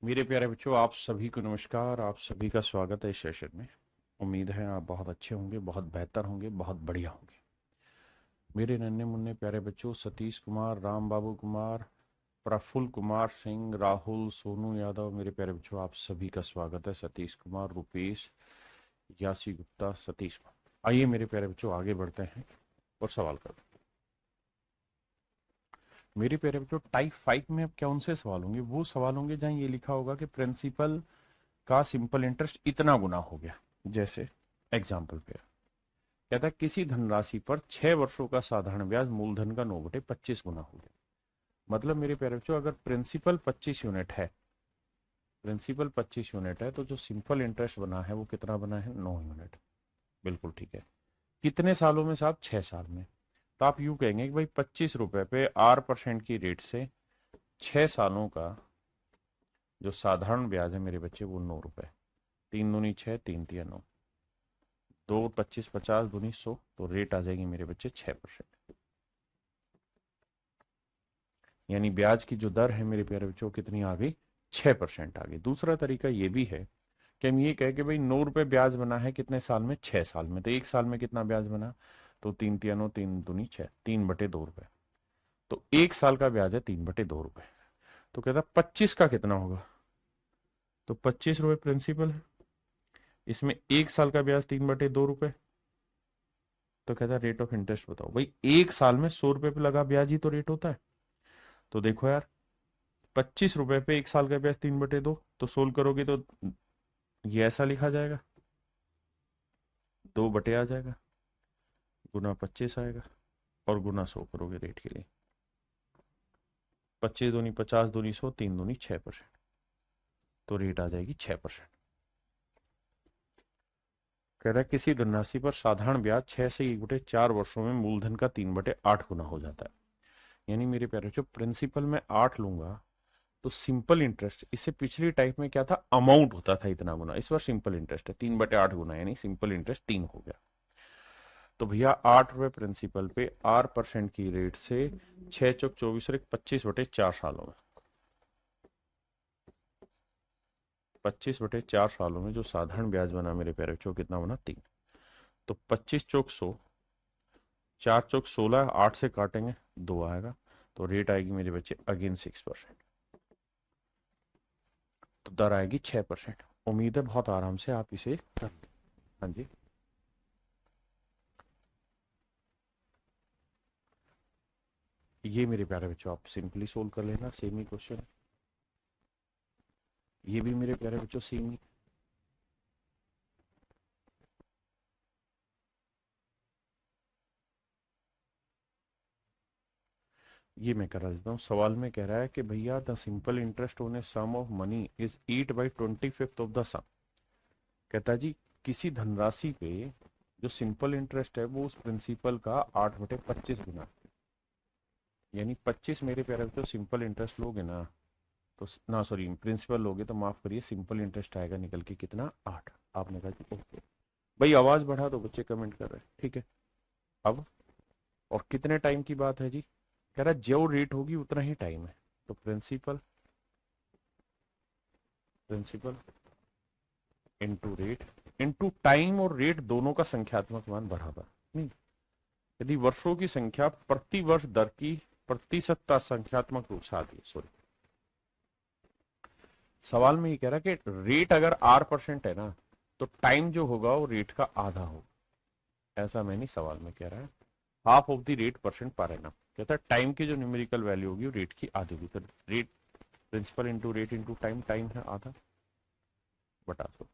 मेरे प्यारे बच्चों, आप सभी को नमस्कार। आप सभी का स्वागत है इस सेशन में। उम्मीद है आप बहुत अच्छे होंगे, बहुत बेहतर होंगे, बहुत बढ़िया होंगे। मेरे नन्हे मुन्ने प्यारे बच्चों, सतीश कुमार, राम बाबू कुमार, प्रफुल्ल कुमार सिंह, राहुल, सोनू यादव, मेरे प्यारे बच्चों आप सभी का स्वागत है। सतीश कुमार, रुपेश, यासी गुप्ता, सतीश कुमार। आइए मेरे प्यारे बच्चों आगे बढ़ते हैं और सवाल करते हैं। मेरे प्यारे बच्चों, टाइप 5 में अब कौन से सवाल होंगे? वो सवाल होंगे जहां ये लिखा होगा कि प्रिंसिपल का सिंपल इंटरेस्ट इतना गुना हो गया। जैसे एग्जाम्पल पे कहता है किसी धनराशि पर 6 वर्षों का साधारण ब्याज मूलधन का 9/25 गुना हो गया। मतलब मेरे प्यारे बच्चों, अगर प्रिंसिपल 25 यूनिट है, तो जो सिंपल इंटरेस्ट बना है वो कितना बना है? 9 यूनिट। बिल्कुल ठीक है। कितने सालों में साहब? 6 साल में। तो आप यूं कहेंगे कि भाई 25 रुपए पे R% की रेट से 6 सालों का जो साधारण ब्याज है मेरे बच्चे वो 9 रुपए। 3 दूनी 6, 3 तिया 9, 2 25 50 दूनी 100, तो रेट आ जाएगी मेरे बच्चे 6%। यानी ब्याज की जो दर है मेरे प्यारे बच्चों कितनी आ गई? 6% आ गई। दूसरा तरीका ये भी है कि हम ये कहें कि भाई 9 रुपए ब्याज बना है कितने साल में? 6 साल में। तो एक साल में कितना ब्याज बना? तो 3 तिया 9, 3 दूनी 6, 3/2 रुपए। तो एक साल का ब्याज है 3/2 रुपए। तो कहता 25 का कितना होगा? तो 25 रुपए प्रिंसिपल है, इसमें एक साल का ब्याज 3/2 रुपए। तो कहता रेट ऑफ इंटरेस्ट बताओ। भाई एक साल में 100 रुपए पे लगा ब्याज ही तो रेट होता है। तो देखो यार, 25 रुपए पे एक साल का ब्याज 3/2, तो सोल्व करोगे तो ये ऐसा लिखा जाएगा, 2 बटे आ जाएगा, गुना 25 आएगा, और गुना 100 करोगे रेट के लिए। 25 दूनी 50 दूनी 100, 3 दूनी 6%, तो रेट आ जाएगी 6%। कह रहा है किसी धनराशि पर साधारण ब्याज 6 से 1/4 वर्षों में मूलधन का 3/8 गुना हो जाता है। यानी मेरे प्यारे जो प्रिंसिपल में 8 लूंगा तो सिंपल इंटरेस्ट, इससे पिछली टाइप में क्या था? अमाउंट होता था इतना गुना। इस बार सिंपल इंटरेस्ट है 3/8 गुना, यानी सिंपल इंटरेस्ट 3 हो गया। तो भैया 8 रुपए प्रिंसिपल पे R% की रेट से 6 चौक 24 और 25/4 सालों में, 25/4 सालों में जो साधारण ब्याज बना मेरे प्यारे बच्चों कितना बना? 3। तो 25 चौक 100, 4 चौक 16, 8 से काटेंगे 2 आएगा, तो रेट आएगी मेरे बच्चे अगेन 6%। तो दर आएगी 6%। उम्मीद है बहुत आराम से आप इसे कर। हाँ जी, ये मेरे प्यारे बच्चों आप सिंपली सोल्व कर लेना, सेम ही क्वेश्चन। ये भी मेरे प्यारे बच्चों सेम ही। ये मैं करा देता हूँ। सवाल में कह रहा है कि भैया the simple interest on a sum of money is 8/25 of the sum. कहता है जी किसी धनराशि पे जो सिंपल इंटरेस्ट है वो उस प्रिंसिपल का 8/25 गुना, यानी 25 मेरे प्यारे बच्चों सिंपल इंटरेस्ट लोगे ना, तो ना सॉरी प्रिंसिपल लोगे तो माफ करिए, सिंपल इंटरेस्ट आएगा निकल के कितना? 8। आपने कहा जी ओके। भाई आवाज बढ़ा दो, बच्चे कमेंट कर रहे हैं, ठीक है। अब और कितने टाइम की बात है जी? कह रहा है जो रेट होगी उतना ही टाइम है। तो principal, principal into rate into time, और रेट दोनों का संख्यात्मक मान बराबर नहीं। यदि वर्षों की संख्या प्रति वर्ष दर की प्रतिशतता संख्यात्मक रूप से आती है, सॉरी, सवाल में ये कह रहा है कि रेट अगर R% है ना, तो टाइम जो होगा वो रेट का आधा होगा। ऐसा मैं नहीं, सवाल में कह रहा है half of the rate percent per annum. कहता है टाइम की जो न्यूमेरिकल वैल्यू होगी वो रेट की आधी होगी। तो rate, principal into rate into time, time है आधा बटा 100,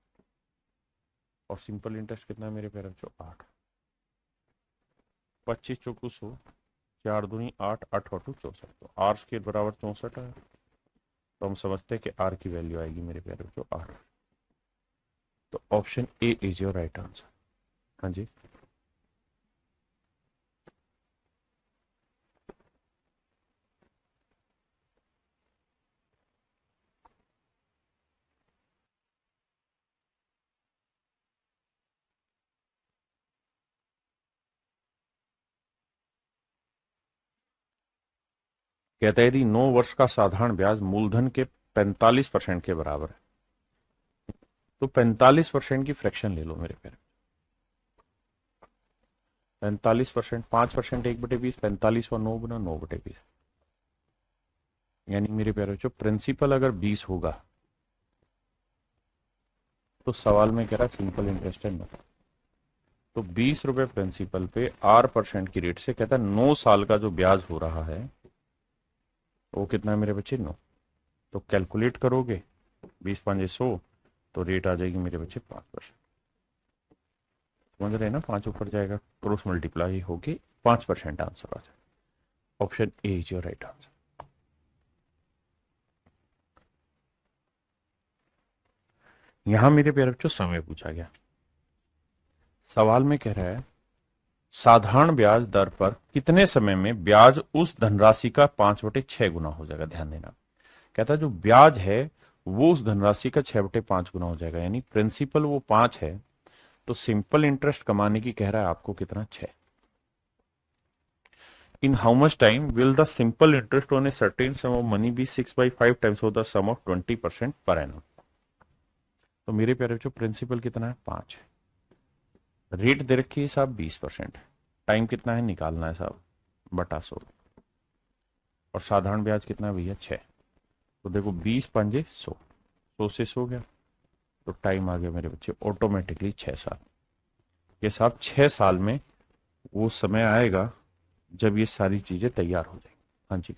और सिंपल इंटरेस्ट कितना है मेरे प्यारे बच्चों? 8। 25 चौको 100, 4 दूनी 8, 8 और 2 64, तो आर के बराबर 64 है। तो हम समझते हैं कि आर की वैल्यू आएगी मेरे प्यारे बच्चों 8। तो option A is your right answer. हाँ जी, कहता है यदि 9 वर्ष का साधारण ब्याज मूलधन के 45% के बराबर है। तो 45% की फ्रैक्शन ले लो मेरे प्यारे। 45%, 5% 1/20, 45 और 9 गुना 9/20। यानी मेरे प्यारे बच्चों प्रिंसिपल अगर 20 होगा तो सवाल में कह रहा सिंपल इंटरेस्ट है 9। तो 20 रुपए प्रिंसिपल पे 8% की रेट से कहता है 9 साल का जो ब्याज हो रहा है वो कितना है मेरे बच्चे 9। तो कैलकुलेट करोगे 20 5 100 तो रेट आ जाएगी मेरे बच्चे 5%। समझ रहे हैं ना, 5 ऊपर जाएगा क्रॉस मल्टीप्लाई होके 5% आंसर आ जाएगा। Option A is your right answer. यहां मेरे प्यारे बच्चों समय पूछा गया। सवाल में कह रहा है साधारण ब्याज दर पर कितने समय में ब्याज उस धनराशि का 5/6 गुना हो जाएगा। ध्यान देना, कहता है जो ब्याज है वो उस धनराशि का 6/5 गुना हो जाएगा। यानी प्रिंसिपल वो 5 है तो सिंपल इंटरेस्ट कमाने की कह रहा है आपको कितना 6। In how much time will the simple interest on a certain sum of money be 6/5 times of the sum of 20% per annum. तो मेरे प्यारे बच्चों प्रिंसिपल कितना है 5 है, रेट दे रखी है साहब 20%, टाइम कितना है निकालना है साहब बटा 100, और साधारण ब्याज कितना है भैया 6। तो देखो 20 पंजे 100, 100 से 100 गया तो टाइम आ गया मेरे बच्चे ऑटोमेटिकली 6 साल। ये साहब 6 साल में वो समय आएगा जब ये सारी चीजें तैयार हो जाएंगी। हाँ जी,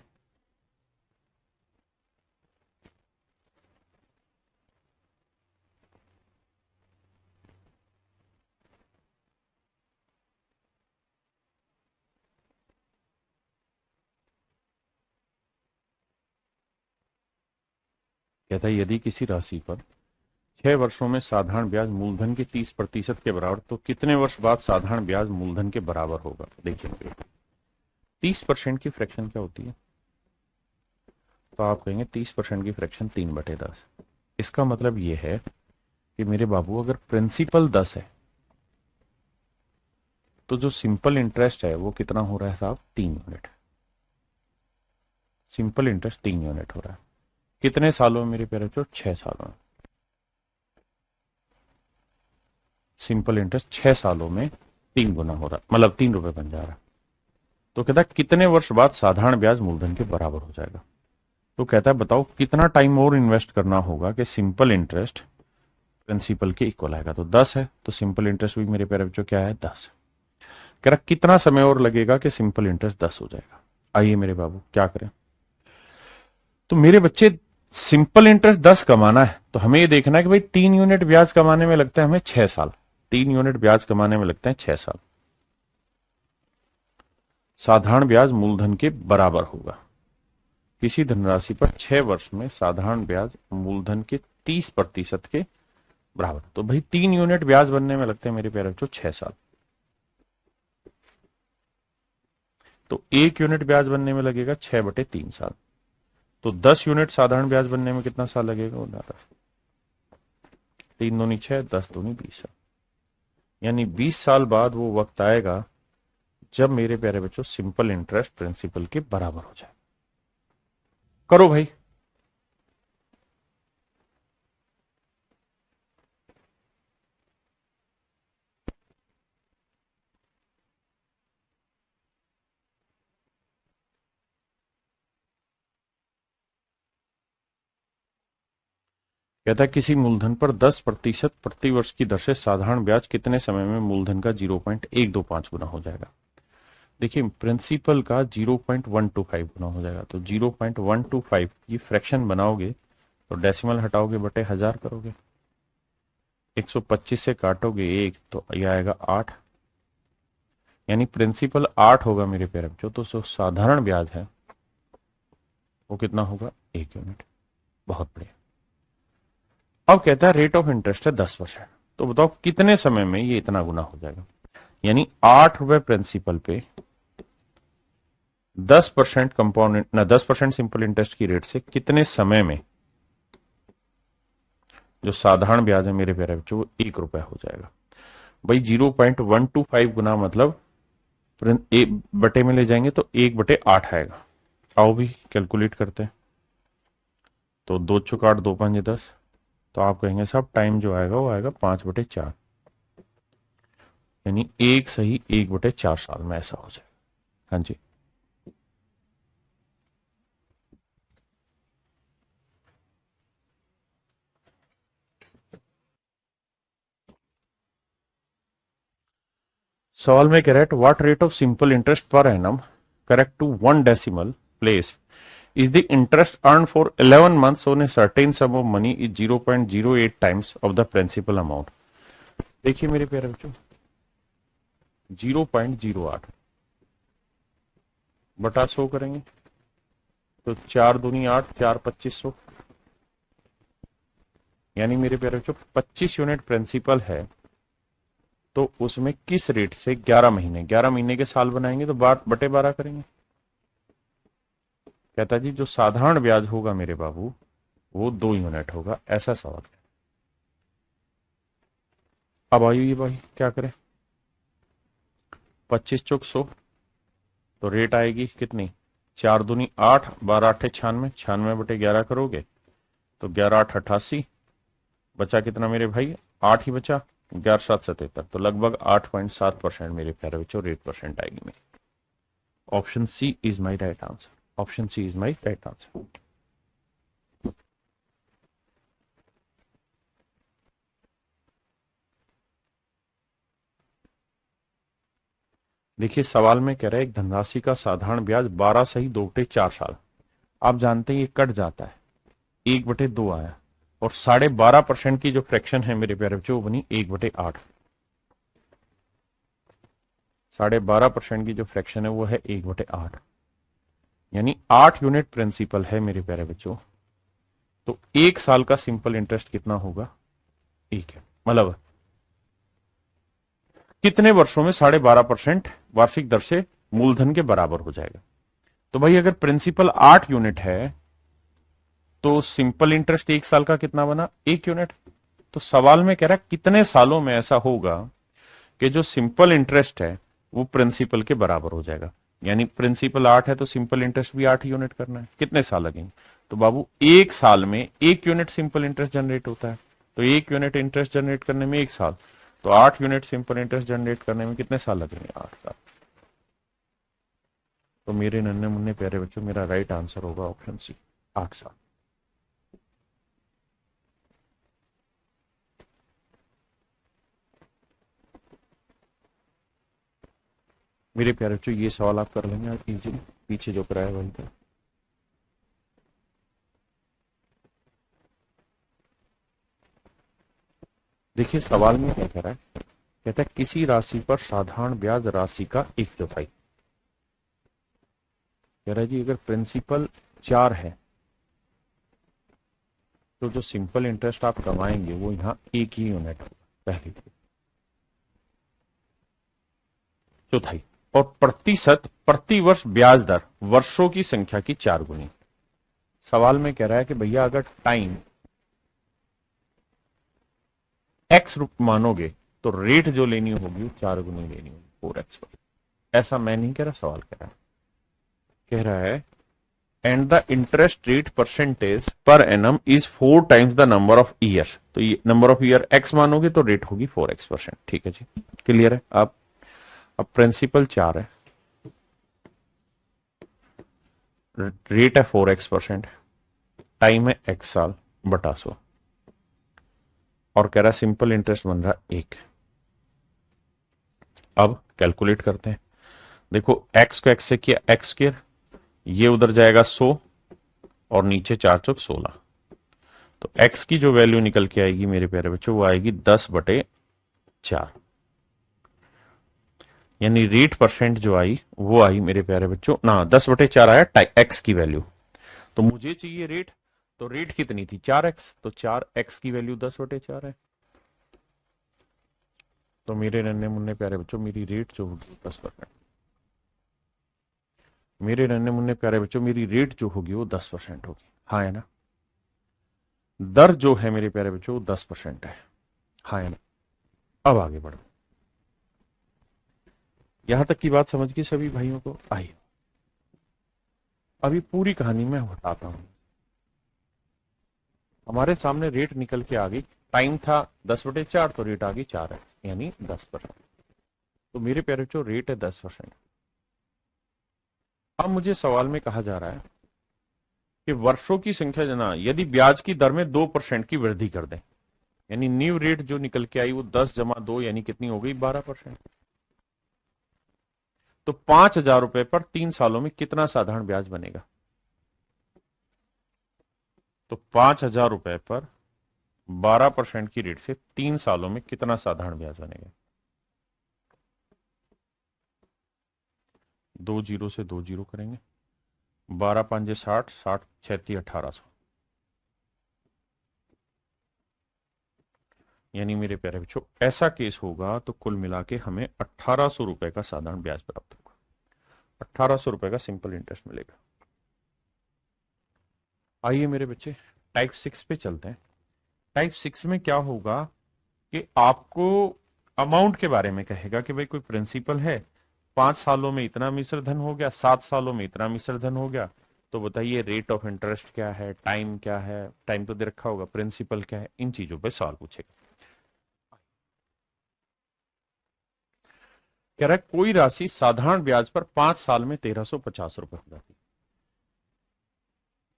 कहता है यदि किसी राशि पर 6 वर्षों में साधारण ब्याज मूलधन के 30% के बराबर तो कितने वर्ष बाद साधारण ब्याज मूलधन के बराबर होगा। देखिए 30% की फ्रैक्शन क्या होती है, तो आप कहेंगे 30% की फ्रैक्शन 3/10। इसका मतलब ये है कि मेरे बाबू अगर प्रिंसिपल 10 है तो जो सिंपल इंटरेस्ट है वो कितना हो रहा है साहब 3 यूनिट। सिंपल इंटरेस्ट 3 यूनिट हो रहा है कितने सालों में मेरे प्यारे बच्चों 6 सालों में। सिंपल इंटरेस्ट 6 सालों में 3 गुना हो रहा, मतलब 3 रुपए बन जा रहा। तो कहता है कितने वर्ष बाद साधारण ब्याज मूलधन के बराबर हो जाएगा। तो कहता है बताओ कितना टाइम और इन्वेस्ट करना होगा कि सिंपल इंटरेस्ट प्रिंसिपल के इक्वल आएगा। तो 10 है तो सिंपल इंटरेस्ट भी मेरे प्यारे बच्चों क्या है 10। कह रहा कितना समय और लगेगा कि सिंपल इंटरेस्ट 10 हो जाएगा। आइए मेरे बाबू क्या करें। तो मेरे बच्चे सिंपल इंटरेस्ट 10 कमाना है तो हमें ये देखना है कि भाई 3 यूनिट ब्याज कमाने में लगता है हमें 6 साल। 3 यूनिट ब्याज कमाने में लगते हैं 6 साल। साधारण ब्याज मूलधन के बराबर होगा। किसी धनराशि पर 6 वर्ष में साधारण ब्याज मूलधन के 30% के बराबर। तो भाई 3 यूनिट ब्याज बनने में लगते हैं मेरे प्यारे बच्चों 6 साल। तो 1 यूनिट ब्याज बनने में लगेगा 6/3 साल। तो 10 यूनिट साधारण ब्याज बनने में कितना साल लगेगा, वो 3 दूनी 6, 10 दूनी 20 साल। यानी 20 साल बाद वो वक्त आएगा जब मेरे प्यारे बच्चों सिंपल इंटरेस्ट प्रिंसिपल के बराबर हो जाए। करो भाई। कहता है किसी मूलधन पर 10% प्रति वर्ष की दर से साधारण ब्याज कितने समय में मूलधन का 0.125 गुना हो जाएगा। देखिए प्रिंसिपल का 0.125 गुना हो जाएगा। तो 0.125 ये फ्रैक्शन बनाओगे तो डेसिमल हटाओगे बटे 1000 करोगे, 125 से काटोगे 1 तो ये आएगा 8। यानी प्रिंसिपल 8 होगा मेरे प्यारे बच्चों। तो जो साधारण ब्याज है वो कितना होगा 1 यूनिट। बहुत बढ़िया। अब कहता है रेट ऑफ इंटरेस्ट है 10%। तो बताओ कितने समय में ये इतना गुना हो जाएगा। यानी 8 रुपए प्रिंसिपल पे 10% कंपाउंड ना 10% सिंपल इंटरेस्ट की रेट से कितने समय में जो साधारण ब्याज है मेरे प्यारे बच्चों वो 1 रुपया हो जाएगा। भाई 0.125 गुना मतलब बटे में ले जाएंगे तो 1/8 आएगा। आओ भी कैलकुलेट करते हैं। तो 2 × 8 2 × 5 = 10। तो आप कहेंगे साहब टाइम जो आएगा वो आएगा 5/4, यानी 1 साल में ऐसा हो जाएगा। हाँ जी। सवाल में कह रहा है what rate of simple interest per annum correct to 1 decimal place is the interest earned for 11 months on a certain sum of money is 0.08 times of the principal amount। देखिए मेरे प्यारे बच्चों, 0.08 बटा 100 करेंगे तो 4 दूनी 8, 4 2500, यानी मेरे प्यारे बच्चों 25 यूनिट प्रिंसिपल है। तो उसमें किस रेट से 11 महीने, 11 महीने के साल बनाएंगे तो 12/12 करेंगे। कहता जी जो साधारण ब्याज होगा मेरे बाबू वो 2 यूनिट होगा, ऐसा सवाल है। अब आइए ये भाई क्या करें, 25 चौक 100, तो रेट आएगी कितनी, 4 दूनी 8, 12 8 96, 96/11 करोगे तो 11 8 88, बचा कितना मेरे भाई, 8 ही बचा, 11 7 77, तो लगभग 8.7% मेरे प्यारे बच्चों रेट परसेंट आएगी मेरी। Option C is my right answer, option C is my right answer. देखिए सवाल में कह रहा है एक धनराशि का साधारण ब्याज 12 सही 2/4 साल। आप जानते हैं ये कट जाता है, 1/2 आया, और 12.5% की जो फ्रैक्शन है मेरे प्यारे बच्चों वो बनी 1/8। 12.5% की जो फ्रैक्शन है वो है 1/8, यानी 8 यूनिट प्रिंसिपल है मेरे प्यारे बच्चों। तो 1 साल का सिंपल इंटरेस्ट कितना होगा, 1 है, मतलब कितने वर्षों में 12.5% वार्षिक दर से मूलधन के बराबर हो जाएगा। तो भाई अगर प्रिंसिपल 8 यूनिट है तो सिंपल इंटरेस्ट 1 साल का कितना बना, 1 यूनिट। तो सवाल में कह रहा है कितने सालों में ऐसा होगा कि जो सिंपल इंटरेस्ट है वो प्रिंसिपल के बराबर हो जाएगा। यानी प्रिंसिपल 8 है तो सिंपल इंटरेस्ट भी 8 यूनिट करना है, कितने साल लगेंगे। तो बाबू 1 साल में 1 यूनिट सिंपल इंटरेस्ट जनरेट होता है, तो 1 यूनिट इंटरेस्ट जनरेट करने में 1 साल, तो 8 यूनिट सिंपल इंटरेस्ट जनरेट करने में कितने साल लगेंगे, 8 साल। तो मेरे नन्हे मुन्ने प्यारे बच्चों मेरा राइट आंसर होगा ऑप्शन सी, 8 साल। मेरे प्यारे बच्चों ये सवाल आप कर लेंगे इजीली, पीछे जो कराया वही था। देखिए सवाल में क्या कह रहा है, कहता है किसी राशि पर साधारण ब्याज राशि का 1/4। कह रहा है जी अगर प्रिंसिपल 4 है तो जो सिंपल इंटरेस्ट आप कमाएंगे वो यहाँ 1 ही यूनिट होगा, पहली चौथाई, और प्रतिशत प्रति वर्ष ब्याज दर वर्षों की संख्या की 4 गुनी। सवाल में कह रहा है कि भैया अगर टाइम x मानोगे तो रेट जो लेनी होगी वो 4 गुनी लेनी होगी 4x पर। ऐसा मैं नहीं कह रहा, सवाल कह रहा है and the interest rate percentage per annum is 4 times the number of year. तो ये नंबर ऑफ ईयर x मानोगे तो रेट होगी 4x%। ठीक है जी, क्लियर है। अब प्रिंसिपल 4 है, रेट है 4x%, टाइम है x साल बटा 100, और कह रहा है सिंपल इंटरेस्ट बन रहा 1। अब कैलकुलेट करते हैं, देखो x को x से किया x², ये उधर जाएगा 100 और नीचे 4 चौक 16, तो x की जो वैल्यू निकल के आएगी मेरे प्यारे बच्चों वो आएगी 10/4, यानी रेट परसेंट जो आई वो आई मेरे प्यारे बच्चों ना 10/4 आया x की वैल्यू। तो मुझे चाहिए रेट, तो रेट कितनी थी 4x, तो 4x की वैल्यू 10/4 है। तो मेरे नन्हे मुन्ने प्यारे बच्चों मेरी रेट जो होगी 10%, मेरे नन्हे मुन्ने प्यारे बच्चों मेरी रेट जो होगी वो 10% होगी। हाँ है ना, दर जो है मेरे प्यारे बच्चों वो 10% है। हाँ है ना। अब आगे बढ़ो, यहां तक की बात समझ गई सभी भाइयों को, आई। अभी पूरी कहानी मैं बताता हूं। हमारे सामने रेट निकल के आ गई, टाइम था 10/4 तो रेट आ गई 4x यानी 10%। तो मेरे प्यारे बच्चों रेट है 10%। अब मुझे सवाल में कहा जा रहा है कि वर्षों की संख्या जना यदि ब्याज की दर में 2% की वृद्धि कर दें, यानी न्यू रेट जो निकल के आई वो 10 - 2 यानी कितनी हो गई 12%। तो 5,000 रुपए पर 3 सालों में कितना साधारण ब्याज बनेगा? तो 5,000 रुपए पर 12% की रेट से 3 सालों में कितना साधारण ब्याज बनेगा? 2 जीरो से 2 जीरो करेंगे, 12×5 = 60, 60×6 = 1800, यानी मेरे प्यारे बच्चों ऐसा केस होगा तो कुल मिला के हमें 1800 रुपए का साधारण ब्याज प्राप्त होगा, 1800 रुपए का सिंपल इंटरेस्ट मिलेगा। आइए मेरे बच्चे टाइप 6 पे चलते हैं। टाइप 6 में क्या होगा कि आपको अमाउंट के बारे में कहेगा कि भाई कोई प्रिंसिपल है, 5 सालों में इतना मिश्र धन हो गया, 7 सालों में इतना मिश्र धन हो गया, तो बताइए रेट ऑफ इंटरेस्ट क्या है, टाइम क्या है, टाइम तो दे रखा होगा, प्रिंसिपल क्या है, इन चीजों पे सवाल पूछेगा। कह रहा है कोई राशि साधारण ब्याज पर 5 साल में 1350 रुपए हो जाती है।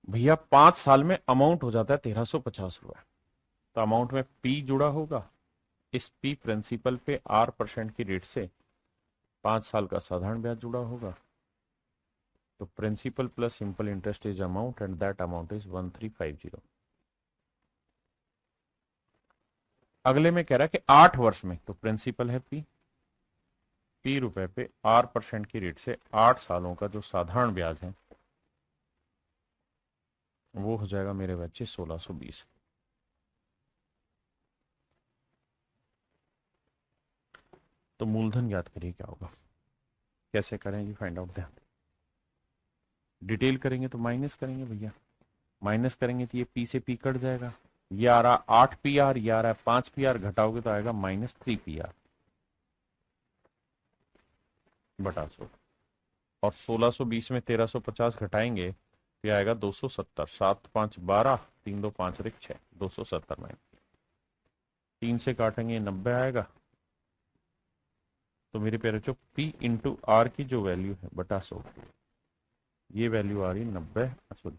भैया 5 साल में अमाउंट हो जाता है 1350 रुपए, तो अमाउंट में पी जुड़ा होगा, इस पी प्रिंसिपल पे R% की रेट से 5 साल का साधारण ब्याज जुड़ा होगा। तो principal plus simple interest is amount and that amount is 1350। अगले में कह रहा है कि 8 वर्ष में, तो प्रिंसिपल है पी रुपए पे R% की रेट से 8 सालों का जो साधारण ब्याज है वो हो जाएगा मेरे बच्चे 1620। तो मूलधन ज्ञात करिए क्या होगा, कैसे करेंगे फाइंड आउट, ध्यान डिटेल करेंगे तो माइनस करेंगे भैया, माइनस करेंगे तो ये पी से पी कट जाएगा, ये आ रहा 8 PR, ये आ रहा है 5 PR, घटाओगे तो आएगा -3 PR बटा 100, और 1620 में 1350 घटाएंगे तो ये आएगा 270, 7×5 = 12, 3×2 = 5 और 1 = 6, 270 में 3 से काटेंगे 90 आएगा। तो मेरे प्यारे बच्चों P इंटू R की जो वैल्यू है बटा 100, ये वैल्यू आ रही 90, सॉरी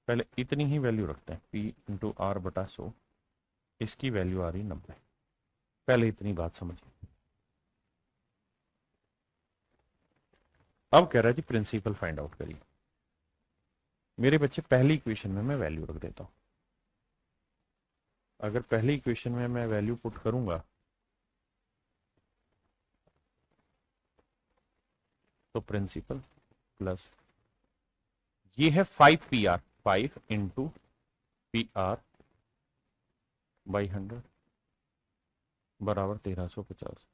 पहले इतनी ही वैल्यू रखते हैं, P इंटू R बटा 100, इसकी वैल्यू आ रही 90, पहले इतनी बात समझिए। अब कह रहा है जी प्रिंसिपल फाइंड आउट करिए। मेरे बच्चे पहली इक्वेशन में मैं वैल्यू रख देता हूं, अगर पहली इक्वेशन में मैं वैल्यू पुट करूंगा तो प्रिंसिपल प्लस ये है 5 PR, 5 इंटू PR बाई 100 बराबर 1350।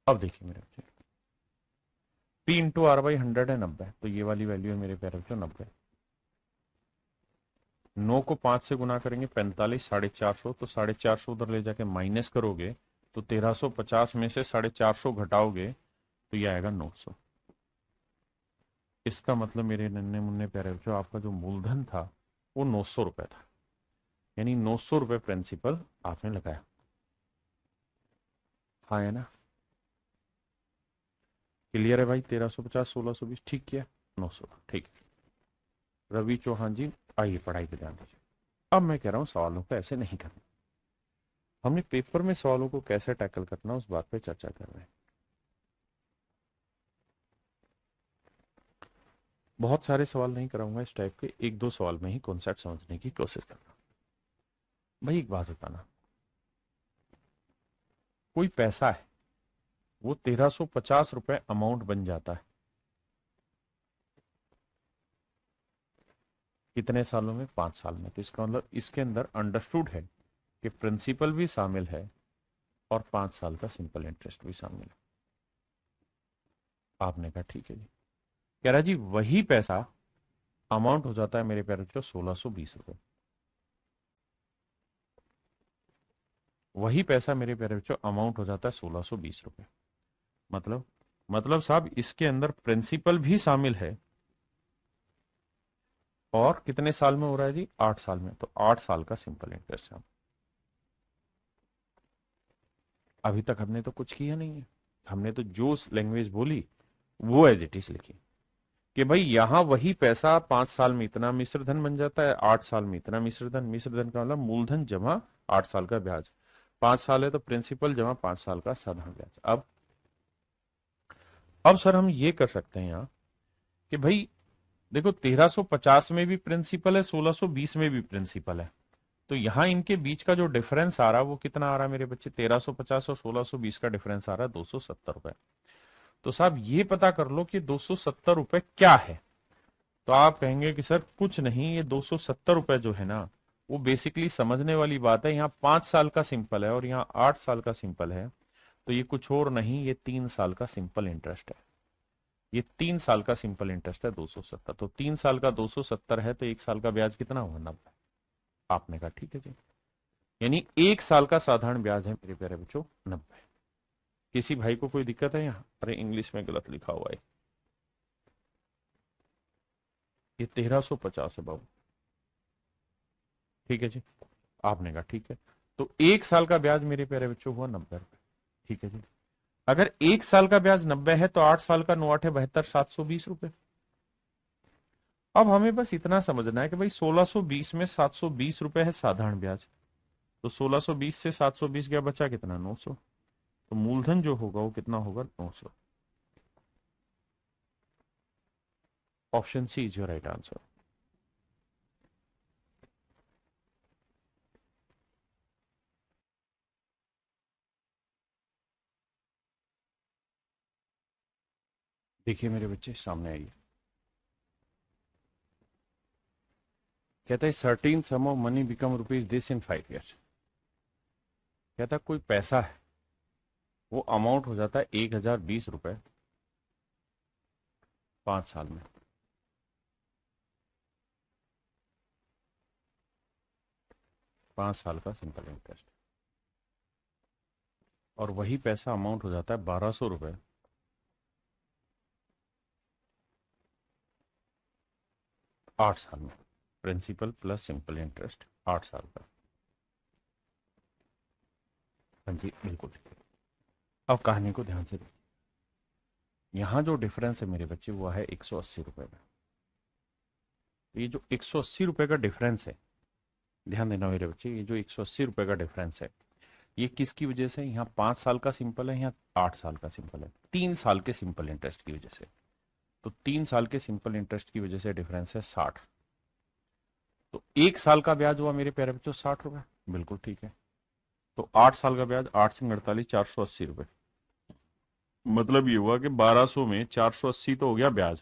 अब देखिए मेरे बच्चे P इंटू R बाई 100 है 90, तो ये वाली वैल्यू है मेरे प्यारे बच्चों 90। 9 को 5 से गुना करेंगे 45, 450, तो 450 उधर ले जाके माइनस करोगे तो 1350 में से 450 घटाओगे तो ये आएगा 900। इसका मतलब मेरे नन्हे मुन्ने प्यारे बच्चों आपका जो मूलधन था वो 900 रुपए था, यानी 900 रुपए प्रिंसिपल आपने लगाया। हाँ है ना, क्लियर है भाई, 1350, 1620 ठीक किया, 900 ठीक। रवि चौहान जी आइए पढ़ाई पे ध्यान दीजिए। अब मैं कह रहा हूं सवालों को ऐसे नहीं करना, हमने पेपर में सवालों को कैसे टैकल करना उस बात पे चर्चा कर रहे हैं। बहुत सारे सवाल नहीं कराऊंगा इस टाइप के, 1-2 सवाल में ही कॉन्सेप्ट समझने की कोशिश करना। भाई एक बात बताना, कोई पैसा है वो 1350 रुपए अमाउंट बन जाता है कितने सालों में? 5 साल में। तो इसका मतलब इसके अंदर अंडरस्टूड है कि प्रिंसिपल भी शामिल है और 5 साल का सिंपल इंटरेस्ट भी शामिल है। आपने कहा ठीक है जी। कह रहा जी वही पैसा अमाउंट हो जाता है मेरे प्यारे बच्चों 1620 रुपए, वही पैसा मेरे प्यारे बच्चों अमाउंट हो जाता है 1620 रुपए। मतलब साहब इसके अंदर प्रिंसिपल भी शामिल है और कितने साल में हो रहा है जी? 8 साल में। तो 8 साल का सिंपल इंटरेस्ट है। अभी तक हमने तो कुछ किया नहीं है, हमने तो जो लैंग्वेज बोली वो एज इट इज लिखी कि भाई यहां वही पैसा 5 साल में इतना मिश्र धन बन जाता है, 8 साल में इतना मिश्र धन का मतलब मूलधन जमा 8 साल का ब्याज। 5 साल है तो प्रिंसिपल जमा 5 साल का साधारण ब्याज। अब सर हम ये कर सकते हैं यहाँ कि भाई देखो 1350 में भी प्रिंसिपल है, 1620 में भी प्रिंसिपल है, तो यहां इनके बीच का जो डिफरेंस आ रहा है वो कितना आ रहा है मेरे बच्चे? 1350 और 1620 का डिफरेंस आ रहा है 270 रुपए। तो साहब ये पता कर लो कि 270 रुपए क्या है। तो आप कहेंगे कि सर कुछ नहीं, ये 270 रुपए जो है ना वो बेसिकली समझने वाली बात है, यहाँ 5 साल का सिंपल है और यहाँ 8 साल का सिंपल है, तो ये कुछ और नहीं, ये 3 साल का सिंपल इंटरेस्ट है। ये 3 साल का सिंपल इंटरेस्ट है 270। तो 3 साल का 270 है तो 1 साल का ब्याज कितना हुआ? 90। आपने कहा ठीक है जी, यानी 1 साल का साधारण ब्याज है मेरे प्यारे बच्चों 90। किसी भाई को कोई दिक्कत है यहाँ? अरे इंग्लिश में गलत लिखा हुआ है, ये 1350 है बाबू। ठीक है जी, आपने कहा ठीक है। तो 1 साल का ब्याज मेरे प्यारे बच्चों हुआ 90 रुपए। ठीक है जी, अगर 1 साल का ब्याज 90 है तो 8 साल का 9 8 72 720 रुपए। अब हमें बस इतना समझना है कि भाई 1620 में 720 रुपए है साधारण ब्याज, तो 1620 से 720 गया, बचा कितना? 900। तो मूलधन जो होगा वो कितना होगा? 900। Option C is your right answer. देखिए मेरे बच्चे सामने आइए, कहता है certain sum of money become rupees this in 5 years. कहता है कोई पैसा है वो अमाउंट हो जाता है 1020 रुपए 5 साल में। 5 साल का सिंपल इंटरेस्ट, और वही पैसा अमाउंट हो जाता है 1200 रुपए 8 साल में। प्रिंसिपल प्लस सिंपल इंटरेस्ट 8 साल का। हाँ जी बिल्कुल ठीक है। अब कहानी को ध्यान से देखिए, यहाँ जो डिफरेंस है मेरे बच्चे वो है 180 रुपए का। ये जो 180 रुपए का डिफरेंस है, ध्यान देना मेरे बच्चे, ये जो 180 रुपए का डिफरेंस है ये किसकी वजह से? यहाँ 5 साल का सिंपल है, यहाँ 8 साल का सिंपल है, 3 साल के सिंपल इंटरेस्ट की वजह से। तो 3 साल के सिंपल इंटरेस्ट की वजह से डिफरेंस है 60। तो 1 साल का ब्याज हुआ मेरे प्यारे बच्चों 60 रुपए, बिल्कुल ठीक है। तो 8 साल का ब्याज 8 से 48 480 रुपए। मतलब ये हुआ कि 1200 में 480 तो हो गया ब्याज,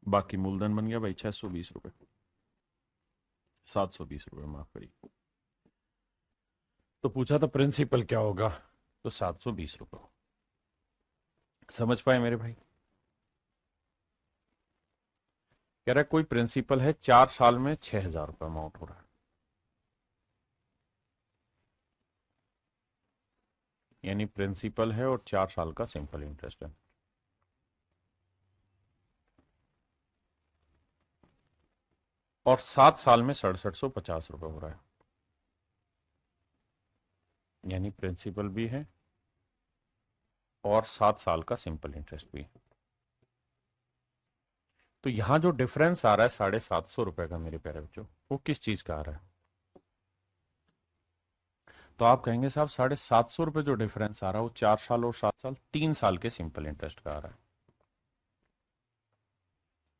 बाकी मूलधन बन गया भाई 620 रुपए, 720 रुपए माफ करिए। तो पूछा था प्रिंसिपल क्या होगा, तो 720 रुपए। समझ पाए मेरे भाई? कह रहा है कोई प्रिंसिपल है 4 साल में 6000 रुपए अमाउंट हो रहा है, यानी प्रिंसिपल है और 4 साल का सिंपल इंटरेस्ट है। और 7 साल में 6750 रुपए हो रहा है, यानी प्रिंसिपल भी है और 7 साल का सिंपल इंटरेस्ट भी है। तो यहां जो डिफरेंस आ रहा है 750 रुपए का मेरे प्यारे बच्चों, वो किस चीज का आ रहा है? तो आप कहेंगे साहब 750 रुपए जो डिफरेंस आ रहा है वो 4 साल और 7 साल 3 साल के सिंपल इंटरेस्ट का आ रहा है।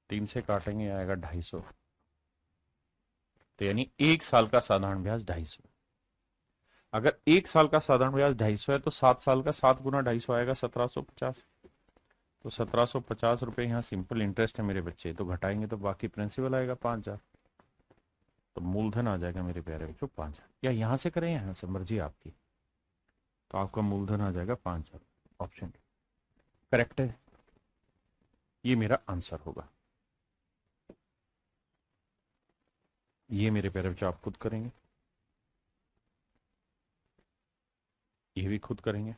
3 से काटेंगे आएगा 250, तो यानी 1 साल का साधारण ब्याज 250। अगर 1 साल का साधारण ब्याज 250 है तो 7 साल का 7 गुना 250 आएगा 1750। तो 1750 रुपए यहाँ सिंपल इंटरेस्ट है मेरे बच्चे, तो घटाएंगे तो बाकी प्रिंसिपल आएगा 5000। तो मूलधन आ जाएगा मेरे प्यारे बच्चों 5000, या यहां से करें यहां से, मर्जी आपकी। तो आपका मूलधन आ जाएगा 5000। ऑप्शन करेक्ट है, ये मेरा आंसर होगा। ये मेरे प्यारे बच्चों आप खुद करेंगे, ये भी खुद करेंगे।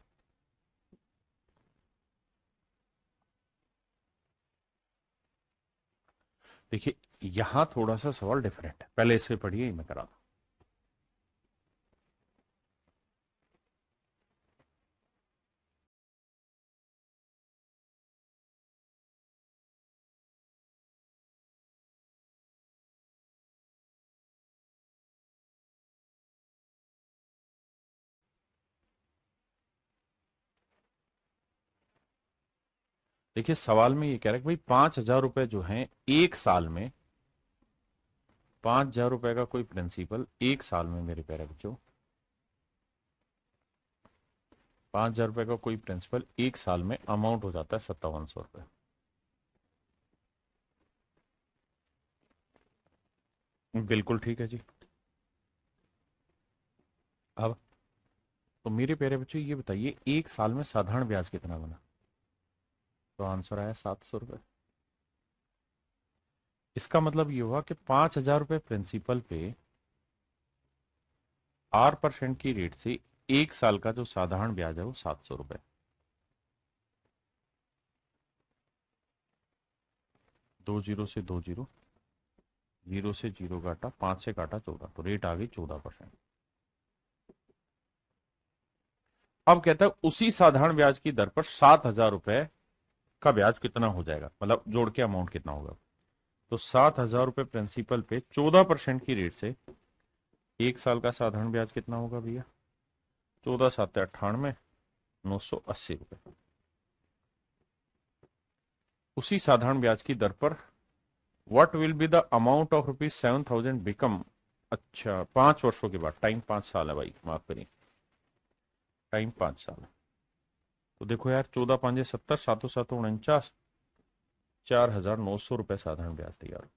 देखिए यहां थोड़ा सा सवाल डिफरेंट है, पहले इसे पढ़िए, मैं करा दूं। देखिए सवाल में ये कह रहा है कि भाई 5,000 रुपए जो हैं एक साल में, 5,000 रुपए का कोई प्रिंसिपल एक साल में, मेरे प्यारे बच्चों, 5,000 रुपए का कोई प्रिंसिपल एक साल में अमाउंट हो जाता है 5700 रुपए। बिल्कुल ठीक है जी। अब तो मेरे प्यारे बच्चों ये बताइए एक साल में साधारण ब्याज कितना बना? तो आंसर आया 700 रुपए। इसका मतलब ये हुआ कि 5,000 रुपए प्रिंसिपल पे 8% की रेट से एक साल का जो साधारण ब्याज है वो 700 रुपए। 2 जीरो से 2 जीरो, जीरो से जीरो काटा, 5 से काटा 14, तो रेट आ गई 14%। अब कहता है उसी साधारण ब्याज की दर पर 7,000 रुपए का ब्याज कितना हो जाएगा, मतलब जोड़ के अमाउंट कितना होगा। तो 7,000 रुपए प्रिंसिपल पे 14% की रेट से एक साल का साधारण ब्याज कितना होगा भैया? 14 7 98, 980 रुपए। उसी साधारण ब्याज की दर पर what will be the amount of ₹7,000 become. अच्छा 5 वर्षों के बाद, टाइम 5 साल है भाई, माफ करिए, टाइम 5 साल है। तो देखो यार 14 5 70, सातों सातों 49, 4,900 रुपए साधारण ब्याज तैयार हो।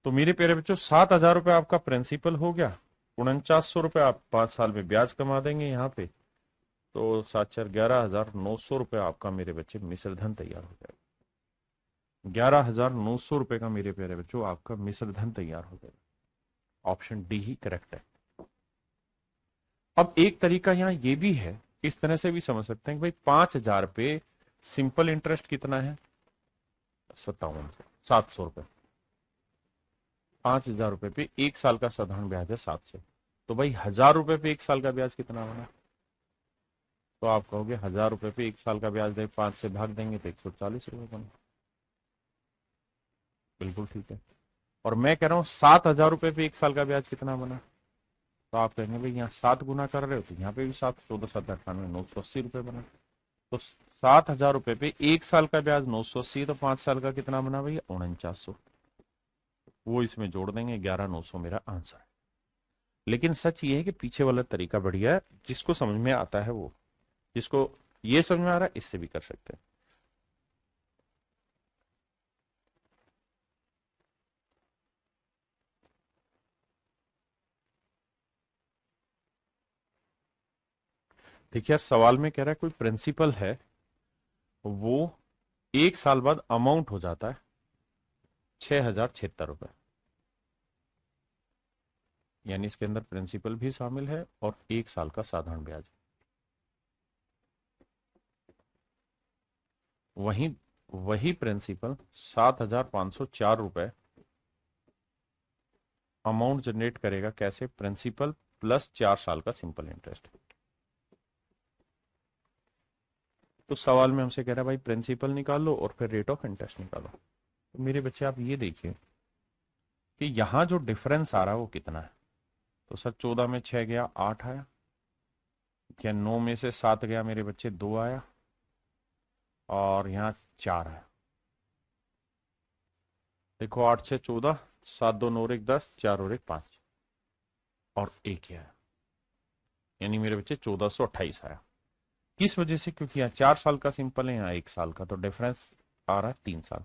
तो मेरे प्यारे बच्चों 7,000 रुपए आपका प्रिंसिपल हो गया, 4900 रुपए आप 5 साल में ब्याज कमा देंगे यहाँ पे, तो 7 4 11,900 रुपए आपका मेरे बच्चे मिश्र धन तैयार हो जाएगा। 11,900 रुपए का मेरे प्यारे बच्चों आपका मिश्र धन तैयार हो जाएगा। ऑप्शन डी ही करेक्ट है। अब एक तरीका यहाँ ये भी है, इस तरह से भी समझ सकते हैं कि भाई 5,000 पे सिंपल इंटरेस्ट कितना है? 700 रुपए। 5,000 रुपए पे एक साल का साधारण ब्याज है 700। तो भाई 1,000 रुपए पे एक साल का ब्याज कितना बना? तो आप कहोगे 1,000 रुपए पे एक साल का ब्याज दे 5 से भाग देंगे तो 140 रुपए बना। बिल्कुल ठीक है। और मैं कह रहा हूँ 7,000 रुपए पे एक साल का ब्याज कितना बना? तो आप कहेंगे भाई यहाँ 7 गुना कर रहे हो तो यहाँ पे भी 7, 14 7 98, 980 रुपए बना। तो 7,000 रुपए पे एक साल का ब्याज 980, तो 5 साल का कितना बना भैया? 4900। वो इसमें जोड़ देंगे, 11,900 मेरा आंसर है। लेकिन सच ये है कि पीछे वाला तरीका बढ़िया है, जिसको समझ में आता है वो, जिसको ये समझ में आ रहा है इससे भी कर सकते हैं। देखिए यार सवाल में कह रहा है कोई प्रिंसिपल है, वो एक साल बाद अमाउंट हो जाता है 6,076 रुपए, यानी इसके अंदर प्रिंसिपल भी शामिल है और एक साल का साधारण ब्याज। वहीं वही प्रिंसिपल 7,504 रुपए अमाउंट जनरेट करेगा, कैसे? प्रिंसिपल प्लस 4 साल का सिंपल इंटरेस्ट। तो सवाल में हमसे कह रहा है भाई प्रिंसिपल निकालो और फिर रेट ऑफ इंटरेस्ट निकालो। तो मेरे बच्चे आप ये देखिए कि यहां जो डिफरेंस आ रहा है वो कितना है। तो सर 14 में 6 गया 8 आया, क्या 9 में से 7 गया मेरे बच्चे 2 आया, और यहाँ 4 आया। देखो 8 6 14, 7 2 9 और 1 10, 4 और 1 5, और 1 आया, यानी मेरे बच्चे 1428 आया। किस वजह से? क्योंकि यहाँ 4 साल का सिंपल है, यहाँ 1 साल का, तो डिफरेंस आ रहा है 3 साल।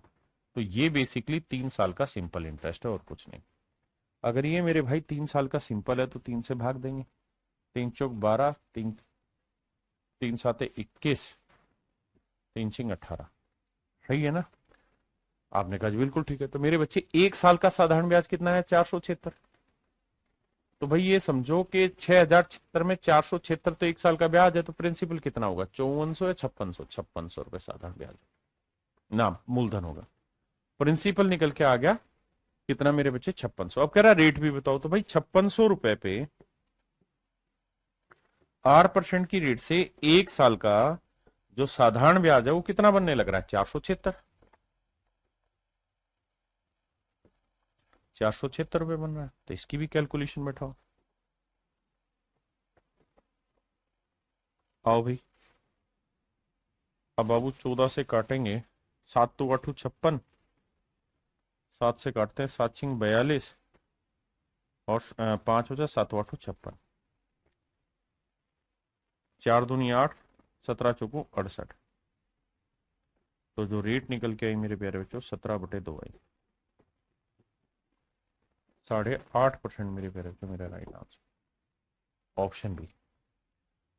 तो ये बेसिकली 3 साल का सिंपल इंटरेस्ट है और कुछ नहीं। अगर ये मेरे भाई 3 साल का सिंपल है तो 3 से भाग देंगे, 3 चौक 12, 3 7 21, 3 6 18, सही है ना? आपने कहा जी बिल्कुल ठीक है। तो मेरे बच्चे एक साल का साधारण ब्याज कितना है? 476। तो भाई ये समझो कि 6,076 में 476 तो एक साल का ब्याज है, तो प्रिंसिपल कितना होगा? 5400 या 5600? 5600 रुपए साधारण ब्याज ना मूलधन होगा। प्रिंसिपल निकल के आ गया कितना मेरे बच्चे 5600। अब कह रहा रेट भी बताओ, तो भाई 5600 रुपए पे 8% की रेट से एक साल का जो साधारण ब्याज है वो कितना बनने लग रहा है? 476 रुपए बन रहा है। तो इसकी भी कैलकुलेशन बैठाओ। आओ भाई, अब बाबू 14 से काटेंगे, 7 तो 8 56, 7 से काटते हैं 7 छिंग 42 और 5 हो जाए 7 8 56, 4 दूनी 8, 17 चौको 68। तो जो रेट निकल के आई मेरे प्यारे बच्चों 17/2 आई, 8.5% मेरे प्यारे बच्चों मेरा right answer. Option B,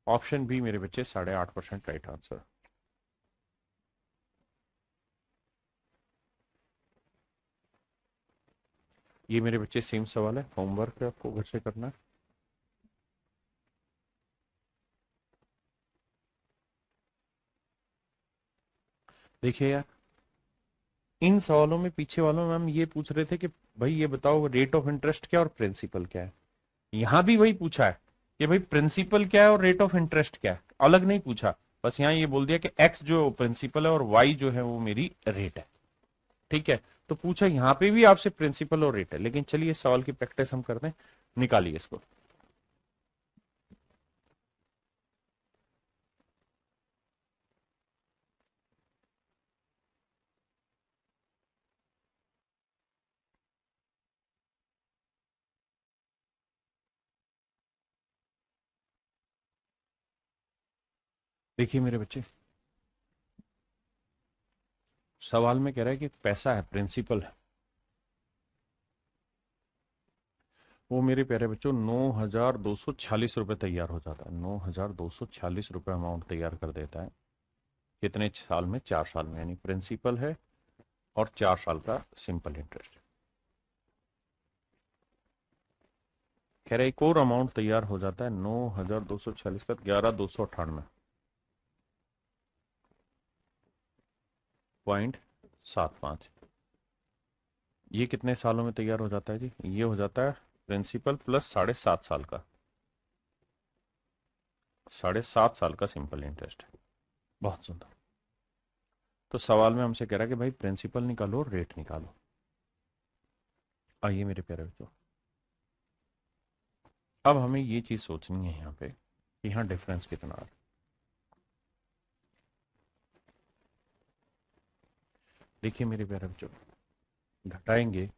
option B मेरे बच्चे 8.5% राइट आंसर। ये मेरे बच्चे सेम सवाल है, होमवर्क आपको घर से करना है। देखिए यार, इन सवालों में पीछे वालों में हम ये पूछ रहे थे कि भाई ये बताओ रेट ऑफ इंटरेस्ट क्या और प्रिंसिपल क्या है। यहां भी वही पूछा है कि भाई प्रिंसिपल क्या है और रेट ऑफ इंटरेस्ट क्या है, अलग नहीं पूछा। बस यहां ये बोल दिया कि एक्स जो प्रिंसिपल है और वाई जो है वो मेरी रेट है। ठीक है, तो पूछा यहां पे भी आपसे प्रिंसिपल और रेट है, लेकिन चलिए इस सवाल की प्रैक्टिस हम करते हैं। निकालिए इसको। देखिए मेरे बच्चे, सवाल में कह रहा है कि पैसा है, प्रिंसिपल है, वो मेरे प्यारे बच्चों 9,246 रुपये तैयार हो जाता है। 9,246 रुपये अमाउंट तैयार कर देता है। कितने साल में? 4 साल में, यानी प्रिंसिपल है और 4 साल का सिंपल इंटरेस्ट। कह रहे एक और अमाउंट तैयार हो जाता है 9,246 का 11,298.75। ये कितने सालों में तैयार हो जाता है जी? ये हो जाता है प्रिंसिपल प्लस 7.5 साल का, 7.5 साल का सिंपल इंटरेस्ट है। बहुत सुंदर। तो सवाल में हमसे कह रहा है कि भाई प्रिंसिपल निकालो और रेट निकालो। आइए मेरे प्यारे बच्चों, अब हमें ये चीज सोचनी है यहाँ पे कि यहाँ डिफरेंस कितना आ रहा है। देखिए मेरे प्यारे बच्चों, घटाएंगे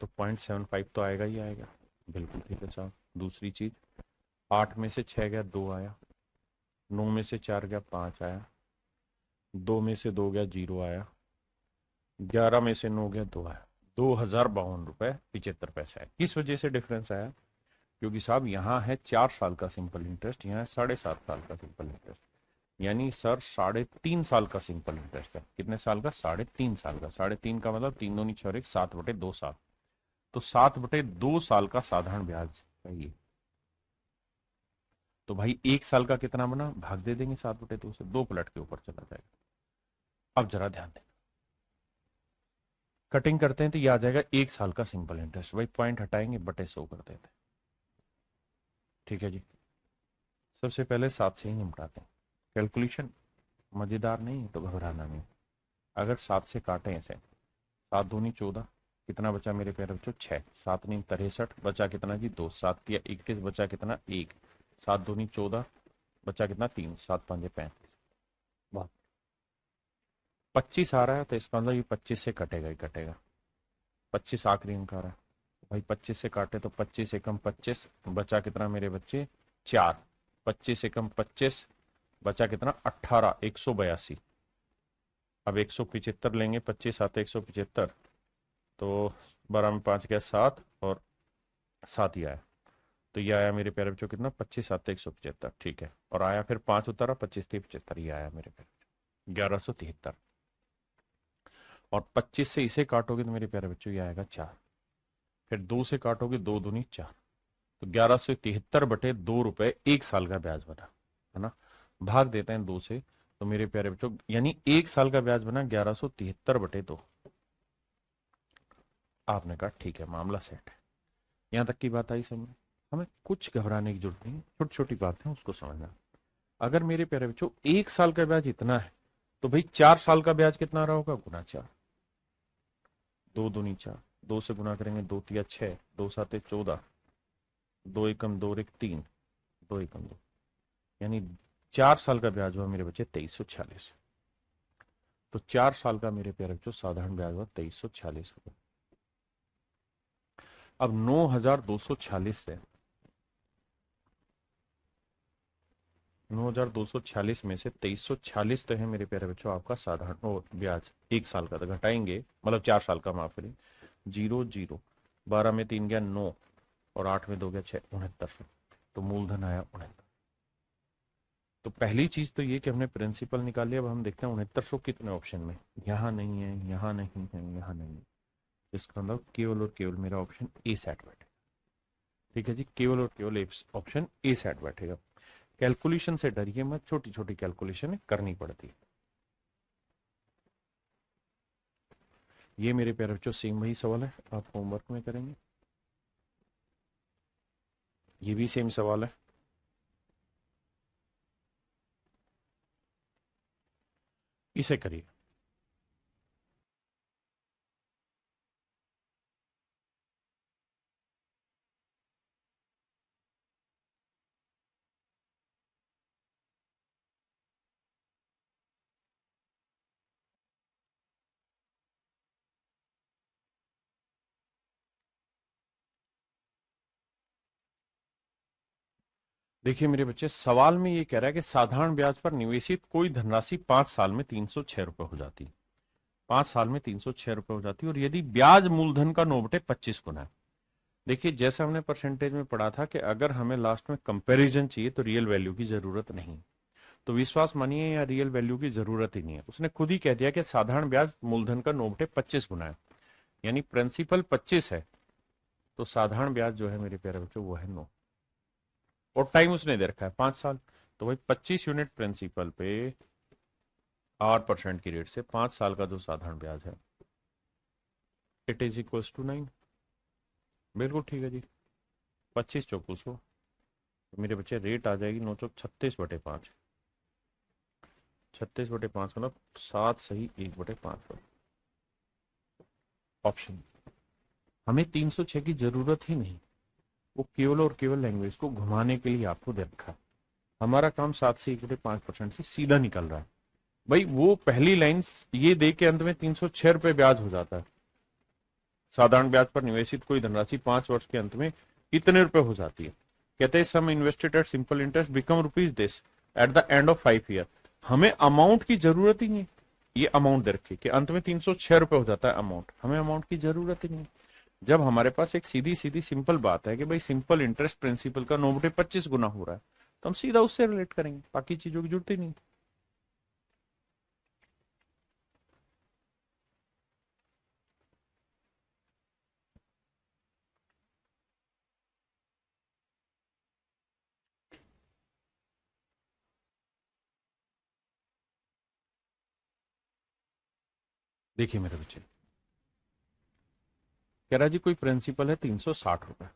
तो 0.75 तो आएगा ही आएगा। बिल्कुल ठीक है साहब। दूसरी चीज, 8 में से 6 गया 2 आया, 9 में से 4 गया 5 आया, 2 में से 2 गया 0 आया, 11 में से 9 गया 2 आया। 2,052 रुपए 75 पैसे आए। किस वजह से डिफरेंस आया? क्योंकि साहब यहाँ है 4 साल का सिंपल इंटरेस्ट, यहाँ है 7.5 साल का सिंपल इंटरेस्ट। यानी सर 3.5 साल का सिंपल इंटरेस्ट है। कितने साल का? 3.5 साल का। 3.5 का मतलब 3 दूनी 6 7/2 साल। तो 7/2 साल का साधारण ब्याज चाहिए। तो भाई एक साल का कितना बना? भाग दे देंगे 7/2 से, 2 पलट के ऊपर चला जाएगा। अब जरा ध्यान दें, कटिंग करते हैं तो ये आ जाएगा 1 साल का सिंपल इंटरेस्ट। भाई पॉइंट हटाएंगे, बटे 100 कर देते हैं। ठीक है जी। सबसे पहले 7 से ही निपटाते हैं। कैलकुलेशन मजेदार नहीं है तो घबराना नहीं। अगर 7 से काटे ऐसे, 7 दूनी 14, कितना बचा मेरे प्यारे बच्चों? 6। 7 नी 63, बचा कितना जी? 2। 7 या 21, बचा कितना? 1। 7 दूनी 14, बचा कितना? 3। 7 5 35। बहुत। 25 आ रहा है तो इसका मतलब ये 25 से कटेगा ही कटेगा। 25 आखिरी अंक आ रहा है। भाई 25 से काटे तो 25 एकम 25, बचा कितना मेरे बच्चे? 4। 25 एकम 25, बचा कितना? 18। 182। अब 175 लेंगे, 25 7 175, तो 12 में 5 गया 7 और 7 ही आया। तो ये आया मेरे प्यारे बच्चों कितना? 25 7 175। ठीक है, और आया फिर 5 उतारा, 25 3 75, ये आया मेरे प्यारे बच्चों 1173। और 25 से इसे काटोगे तो मेरे प्यारे बच्चों ये आएगा 4। फिर 2 से काटोगे, 2 दूनी 4, तो 1173/2 रुपए 1 साल का ब्याज बना, है ना। भाग देते हैं 2 से, तो मेरे प्यारे बच्चों यानी 1 साल का ब्याज बना 1173/2। आपने कहा ठीक है, मामला सेट है। यहां तक की बात आई समझ? हमें कुछ घबराने की जरूरत नहीं, छोटी छोटी बात है उसको समझना। अगर मेरे प्यारे बच्चों 1 साल का ब्याज इतना है, तो भाई 4 साल का ब्याज कितना रहा होगा? गुना 4, 2 दूनी 4, 2 से गुना करेंगे 2 तिया 6, 2 7 14, 2 एकम 2 और 1 3, 2 एकम 2, यानी 4 साल का ब्याज हुआ मेरे बच्चे 2346। तो 4 साल का मेरे प्यारे बच्चों साधारण ब्याज हुआ 2346 रुपए। अब 9246 से 9246 में से 2346 तो है मेरे प्यारे बच्चों आपका साधारण ब्याज 1 साल का, तो घटाएंगे, मतलब 4 साल का, माफ करिए, 0 0, 12 में 3 गया 9 और 8 में 2 गया 6, 6900। तो मूलधन आया 69। तो पहली चीज तो ये कि हमने प्रिंसिपल निकाल लिया। अब हम देखते हैं 6900 कितने ऑप्शन में, यहां नहीं है, यहां नहीं है, यहां नहीं है। इसका मतलब केवल और केवल मेरा ऑप्शन ए सेट बैठेगा। ठीक है जी, केवल और केवल ऑप्शन ए सेट बैठेगा। कैलकुलेशन से डरिए मत, छोटी छोटी कैलकुलेशन करनी पड़ती है। ये मेरे प्यारे बच्चों सेम वही सवाल है, आप होमवर्क में करेंगे। ये भी सेम सवाल है। इसे करिए। देखिए मेरे बच्चे, सवाल में ये कह रहा है कि साधारण ब्याज पर निवेशित कोई धनराशि 5 साल में 306 रुपए हो जाती है। 5 साल में 306 रुपए हो जाती है, और यदि ब्याज मूलधन का 9/25 गुना है। देखिए जैसे हमने परसेंटेज में पढ़ा था कि अगर हमें लास्ट में कंपैरिजन चाहिए तो रियल वैल्यू की जरूरत नहीं। तो विश्वास मानिए या रियल वैल्यू की जरूरत ही नहीं है। उसने खुद ही कह दिया कि साधारण ब्याज मूलधन का 9/25 गुना है, यानी प्रिंसिपल 25 है, तो साधारण ब्याज जो है मेरे प्यारे बच्चों वो है 9। और टाइम उसने दे रखा है 5 साल। तो भाई 25 यूनिट प्रिंसिपल पे 8% की रेट से 5 साल का जो साधारण ब्याज है, इट इज इक्वल्स टू 9। बिल्कुल ठीक है जी, 25 चौको 100। तो मेरे बच्चे रेट आ जाएगी 9 चौक 36/5। 36/5 मतलब 7 सही 1/5। ऑप्शन, हमें 306 की जरूरत ही नहीं, वो केवल और केवल लैंग्वेज को घुमाने के लिए आपको दे रखा है। हमारा काम 7 से 1/5% से सीधा निकल रहा है। भाई वो पहली लाइन ये दे के अंत में 306 रुपए ब्याज हो जाता है। साधारण ब्याज पर निवेशित कोई धनराशि 5 वर्ष के अंत में इतने रुपए हो जाती है। कहते हैं sum invested at simple interest become rupees this at the end of 5 year. हमें अमाउंट की जरूरत ही नहीं। ये अमाउंट दे रखी कि अंत में 306 रुपए हो जाता है अमाउंट, हमें अमाउंट की जरूरत ही नहीं। जब हमारे पास एक सीधी सीधी सिंपल बात है कि भाई सिंपल इंटरेस्ट प्रिंसिपल का 9/25 गुना हो रहा है, तो हम सीधा उससे रिलेट करेंगे, बाकी चीजों की जरूरत ही नहीं। देखिए मेरे बच्चे, कह रहा जी कोई प्रिंसिपल है 360 रुपए।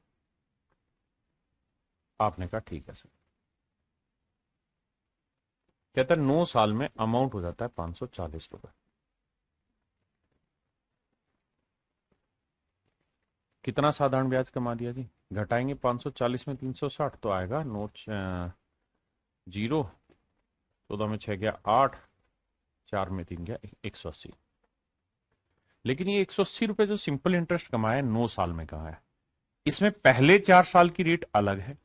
आपने कहा ठीक है सर। कहता है 9 साल में अमाउंट हो जाता है 540 रुपए। कितना साधारण ब्याज कमा दिया जी? घटाएंगे 540 में 360 तो आएगा 0, 14 में 6 गया 8, 4 में 3 गया 180। लेकिन ये 180 रुपए जो सिंपल इंटरेस्ट कमाया 9 साल में कहा है, इसमें पहले 4 साल की रेट अलग है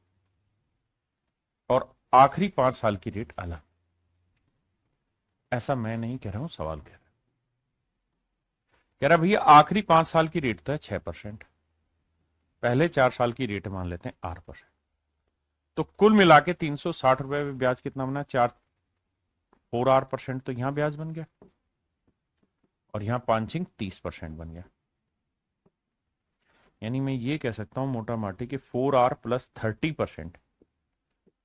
और आखिरी 5 साल की रेट अलग। ऐसा मैं नहीं कह रहा हूं, सवाल कह रहा भैया आखिरी 5 साल की रेट तो है 6%, पहले 4 साल की रेट मान लेते हैं 8%। तो कुल मिला के 360 रुपए में ब्याज कितना बना? 4 8%। तो यहां ब्याज बन गया और यहां 5 30% बन गया। यानी मैं ये कह सकता हूं मोटा माटी कि 4R + 30%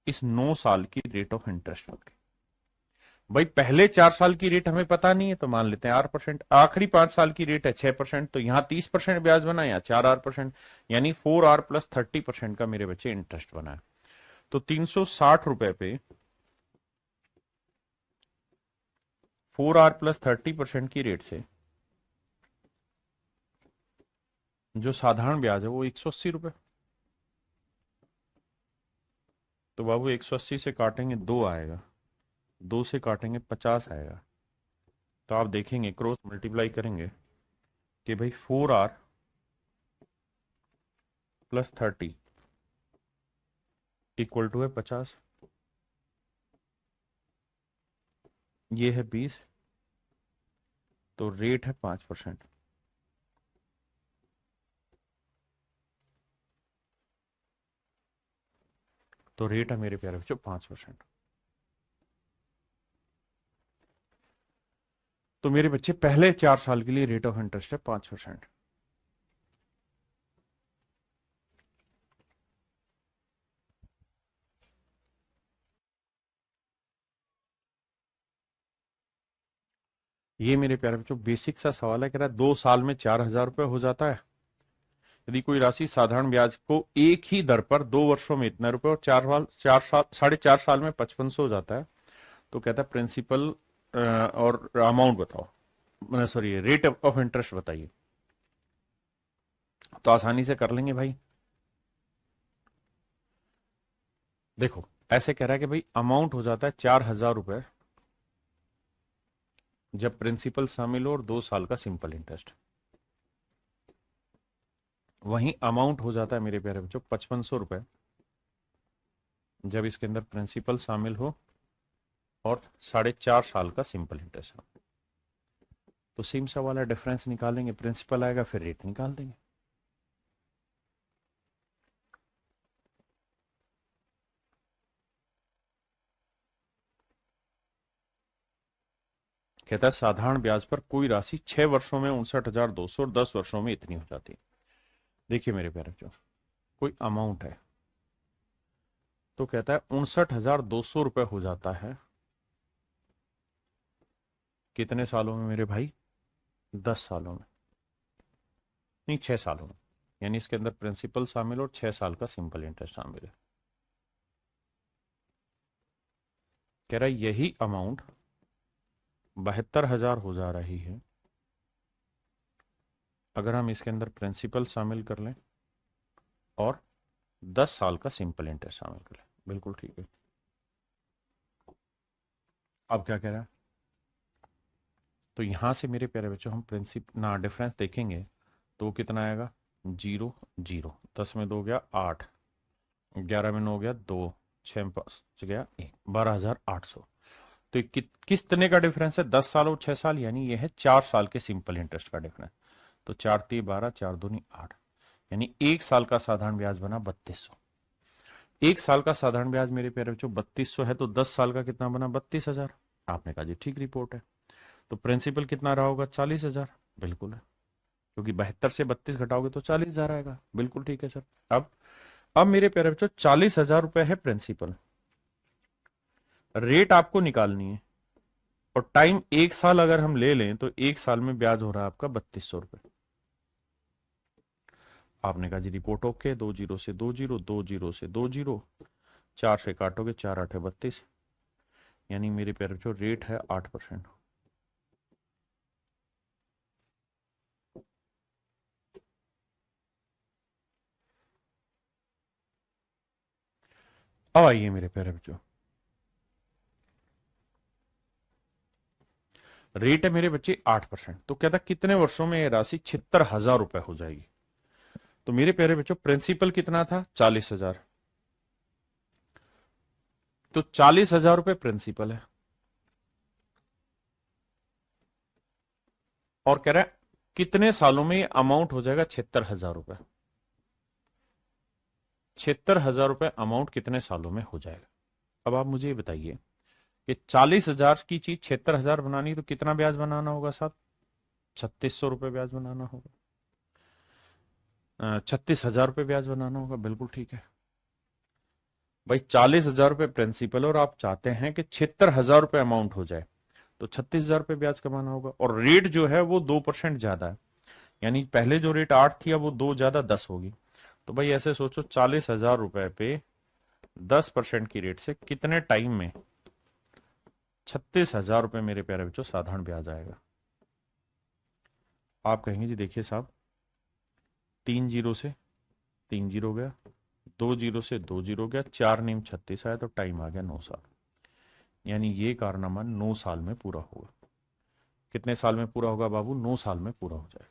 इस 9 साल की रेट ऑफ इंटरेस्ट बन गई। भाई पहले 4 साल की रेट हमें पता नहीं है तो मान लेते हैं 8%, आखिरी 5 साल की रेट है 6%, तो यहाँ 30% ब्याज बना या 4R%, यानी 4R प्लस 30% का मेरे बच्चे इंटरेस्ट बना है। तो 360 रुपए पे 4R प्लस 30% की रेट से जो साधारण ब्याज है वो 180 रुपए। तो बाबू 180 से काटेंगे 2 आएगा, 2 से काटेंगे 50 आएगा। तो आप देखेंगे क्रॉस मल्टीप्लाई करेंगे कि भाई 4R प्लस 30 इक्वल टू है 50, ये है 20, तो रेट है 5%। तो रेट है मेरे प्यारे बच्चों 5%। तो मेरे बच्चे पहले 4 साल के लिए रेट ऑफ इंटरेस्ट है 5%। ये मेरे प्यारे बच्चों बेसिक सा सवाल है, कह रहा है 2 साल में 4,000 रुपए हो जाता है। यदि कोई राशि साधारण ब्याज को एक ही दर पर 2 वर्षों में इतने रुपए और 4 साल 4.5 साल में 5500 हो जाता है, तो कहता है प्रिंसिपल और अमाउंट बताओ, सॉरी रेट ऑफ इंटरेस्ट बताइए। तो आसानी से कर लेंगे भाई। देखो ऐसे कह रहा है कि भाई अमाउंट हो जाता है 4,000 रुपए जब प्रिंसिपल शामिल हो और 2 साल का सिंपल इंटरेस्ट। वहीं अमाउंट हो जाता है मेरे प्यारे बच्चों 5500 रुपए जब इसके अंदर प्रिंसिपल शामिल हो और 4.5 साल का सिंपल इंटरेस्ट हो। तो सेम सा वाला डिफरेंस निकालेंगे, प्रिंसिपल आएगा फिर रेट निकाल देंगे। कहता है साधारण ब्याज पर कोई राशि 6 वर्षों में 59,200 और 10 वर्षों में इतनी हो जाती है। देखिए मेरे प्यारे बच्चों, कोई अमाउंट है तो कहता है 59,200 रुपए हो जाता है कितने सालों में मेरे भाई? 10 सालों में, नहीं 6 सालों में। यानी इसके अंदर प्रिंसिपल शामिल और 6 साल का सिंपल इंटरेस्ट शामिल है। कह रहा है यही अमाउंट 72,000 हो जा रही है अगर हम इसके अंदर प्रिंसिपल शामिल कर लें और 10 साल का सिंपल इंटरेस्ट शामिल कर लें। बिल्कुल ठीक है। अब क्या कह रहा है? तो यहां से मेरे प्यारे बच्चों हम प्रिंसिप ना डिफरेंस देखेंगे तो कितना आएगा? 0 0, 10 में 2 गया 8, 11 में 9 गया 2, 6 में 5 गया 1, 12,800। तो किस तरह का डिफरेंस है? 10 साल और 6 साल, यानी ये है 4 साल के सिंपल इंटरेस्ट का डिफरेंस। तो 4×3 = 12, 4×2 = 8, यानी 1 साल का साधारण ब्याज बना 3200। 1 साल का साधारण ब्याज मेरे प्यारे बच्चों 3200 है, तो 10 साल का कितना बना? 32,000। आपने कहा जी ठीक रिपोर्ट है। तो प्रिंसिपल कितना रहा होगा? 40,000। बिल्कुल है, क्योंकि 72 से 32 घटाओगे तो 40,000 आएगा। बिल्कुल ठीक है सर। अब मेरे प्यारे बच्चों 40,000 रुपए है प्रिंसिपल, रेट आपको निकालनी है और टाइम 1 साल अगर हम ले लें तो 1 साल में ब्याज हो रहा है आपका 3200 रुपए। आपने कहा जी रिपोर्ट ओके, 2 जीरो से 2 जीरो, 2 जीरो से 2 जीरो, 4 से काटोगे 4 8 32, यानी मेरे प्यारे बच्चों रेट है 8%। अब आइए मेरे प्यारे बच्चों, रेट है मेरे बच्चे 8%। तो कहता कितने वर्षों में यह राशि 76,000 रुपए हो जाएगी? तो मेरे प्यारे बच्चों प्रिंसिपल कितना था? 40,000। तो 40,000 रुपए प्रिंसिपल है और कह रहा है कितने सालों में ये अमाउंट हो जाएगा? 76,000 रुपए। 76,000 रुपए अमाउंट कितने सालों में हो जाएगा? अब आप मुझे ये बताइए कि 40,000 की चीज 76,000 बनानी तो कितना ब्याज बनाना होगा साहब? 3,600 रुपए ब्याज बनाना होगा, 36,000 रुपए ब्याज बनाना होगा। बिल्कुल ठीक है। भाई 40,000 रुपये प्रिंसिपल और आप चाहते हैं कि 76,000 रुपये अमाउंट हो जाए, तो 36,000 रुपये ब्याज कमाना होगा। और रेट जो है वो 2% ज्यादा है, यानी पहले जो रेट 8 थी अब वो 2 ज्यादा 10 होगी। तो भाई ऐसे सोचो 40,000 रुपए पे 10% की रेट से कितने टाइम में 36,000 रुपये मेरे प्यारे बच्चों साधारण ब्याज आएगा। आप कहेंगे जी देखिए साहब 3 जीरो से 3 जीरो गया, 2 जीरो से 2 जीरो गया, 4 नीम 36 आया, तो टाइम आ गया 9 साल। यानी ये कारनामा 9 साल में पूरा होगा। कितने साल में पूरा होगा बाबू? 9 साल में पूरा हो जाएगा।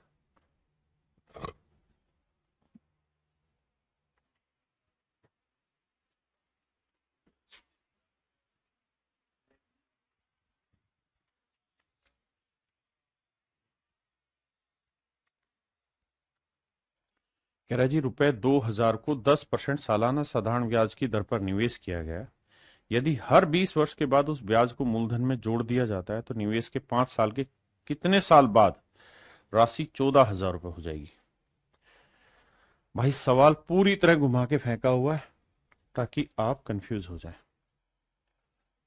कह रहा जी रुपए 2,000 को 10% सालाना साधारण ब्याज की दर पर निवेश किया गया। यदि हर 20 वर्ष के बाद उस ब्याज को मूलधन में जोड़ दिया जाता है तो निवेश के 5 साल के कितने साल बाद राशि 14,000 रुपये हो जाएगी। भाई सवाल पूरी तरह घुमा के फेंका हुआ है ताकि आप कंफ्यूज हो जाए,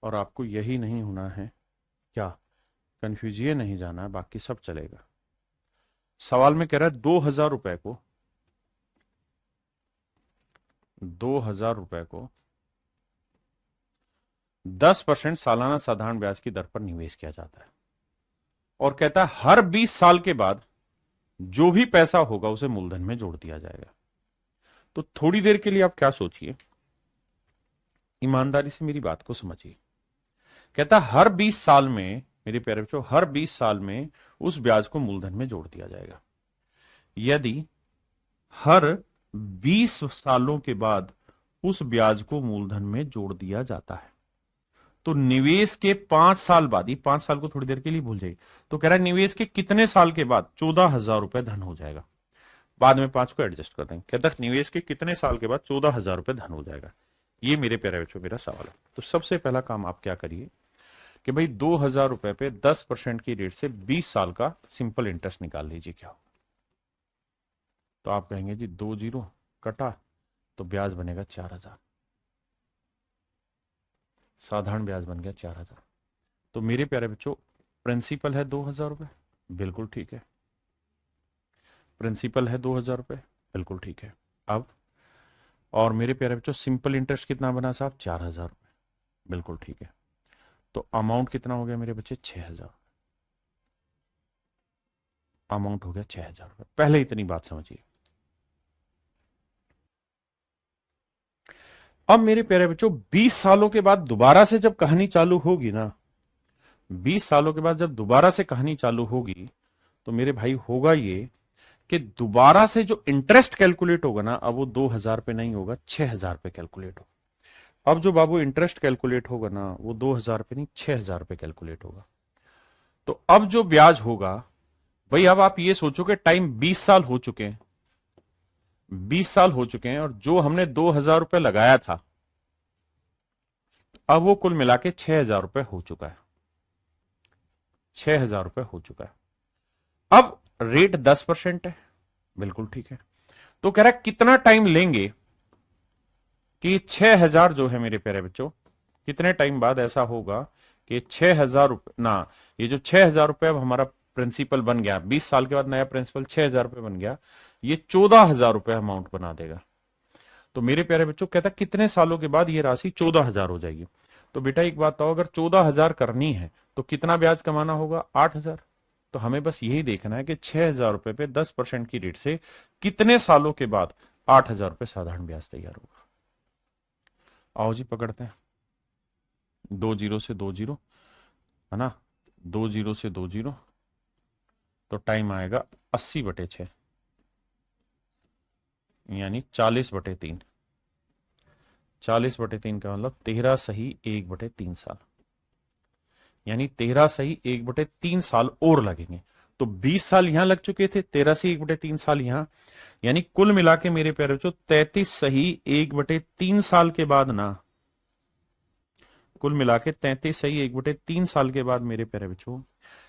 और आपको यही नहीं होना है। क्या कंफ्यूज ये नहीं जाना है, बाकी सब चलेगा। सवाल में कह रहा है 2,000 रुपए को 2,000 रुपए को 10% सालाना साधारण ब्याज की दर पर निवेश किया जाता है, और कहता है हर 20 साल के बाद जो भी पैसा होगा उसे मूलधन में जोड़ दिया जाएगा। तो थोड़ी देर के लिए आप क्या सोचिए, ईमानदारी से मेरी बात को समझिए। कहता है हर 20 साल में मेरे प्यारे बच्चों, हर 20 साल में उस ब्याज को मूलधन में जोड़ दिया जाएगा। यदि हर 20 सालों के बाद उस ब्याज को मूलधन में जोड़ दिया जाता है तो निवेश के 5 साल बाद, ये 5 साल को थोड़ी देर के लिए भूल जाइए, तो कह रहा है निवेश के कितने साल के बाद 14,000 रुपए धन हो जाएगा। बाद में 5 को एडजस्ट कर देंगे। कहता है निवेश के कितने साल के बाद 14,000 रुपए धन हो जाएगा। ये मेरे प्यारे बच्चों मेरा सवाल है। तो सबसे पहला काम आप क्या करिए कि भाई 2,000 रुपए पे 10% की रेट से 20 साल का सिंपल इंटरेस्ट निकाल लीजिए। क्या तो आप कहेंगे जी 2 जीरो कटा तो ब्याज बनेगा 4,000, साधारण ब्याज बन गया 4,000। तो मेरे प्यारे बच्चों प्रिंसिपल है 2,000 रुपए, बिल्कुल ठीक है। प्रिंसिपल है 2,000 रुपए, बिल्कुल ठीक है। अब और मेरे प्यारे बच्चों सिंपल इंटरेस्ट कितना बना साहब? 4,000 रुपए, बिल्कुल ठीक है। तो अमाउंट कितना हो गया मेरे बच्चे? 6,000। अमाउंट हो गया 6,000 रुपए। पहले इतनी बात समझिए। अब मेरे प्यारे बच्चों 20 सालों के बाद दोबारा से जब कहानी चालू होगी ना, 20 सालों के बाद जब दोबारा से कहानी चालू होगी तो मेरे भाई होगा ये कि दोबारा से जो इंटरेस्ट कैलकुलेट होगा ना, अब वो 2,000 पे नहीं होगा, 6,000 पे कैलकुलेट होगा। अब जो बाबू इंटरेस्ट कैलकुलेट होगा ना वो 2,000 पे नहीं 6,000 पे कैलकुलेट होगा। तो अब जो ब्याज होगा भाई, अब आप ये सोचो कि टाइम 20 साल हो चुके हैं, 20 साल हो चुके हैं, और जो हमने 2,000 रुपए लगाया था अब वो कुल मिला के 6,000 रुपए हो चुका है। 6,000 रुपए हो चुका है। अब रेट 10% है, बिल्कुल ठीक है। तो कह रहा है कितना टाइम लेंगे कि 6,000 जो है मेरे प्यारे बच्चों, कितने टाइम बाद ऐसा होगा कि 6,000 रुपए ना, ये जो 6,000 रुपए अब हमारा प्रिंसिपल बन गया, 20 साल के बाद नया प्रिंसिपल 6,000 रुपए बन गया, ये 14,000 रुपए अमाउंट बना देगा। तो मेरे प्यारे बच्चों कहता कितने सालों के बाद ये राशि 14,000 हो जाएगी। तो बेटा एक बात तो, अगर 14,000 करनी है तो कितना ब्याज कमाना होगा? 8,000। तो हमें बस यही देखना है कि 6,000 रुपए पे 10% की रेट से कितने सालों के बाद 8,000 रुपए साधारण ब्याज तैयार होगा। आओ जी पकड़ते हैं। 2 जीरो से 2 जीरो है ना, 2 जीरो से 2 जीरो, तो टाइम आएगा 80/6, यानी 40/3। 40/3 का मतलब 13 सही 1/3 साल, यानी 13 सही 1/3 साल और लगेंगे। तो 20 साल यहां लग चुके थे, 13 से 1/3 साल यहां, यानी कुल मिला के मेरे प्यारे बच्चों 33 सही 1/3 साल के बाद ना, कुल मिला के 33 सही 1/3 साल के बाद मेरे प्यारे बच्चों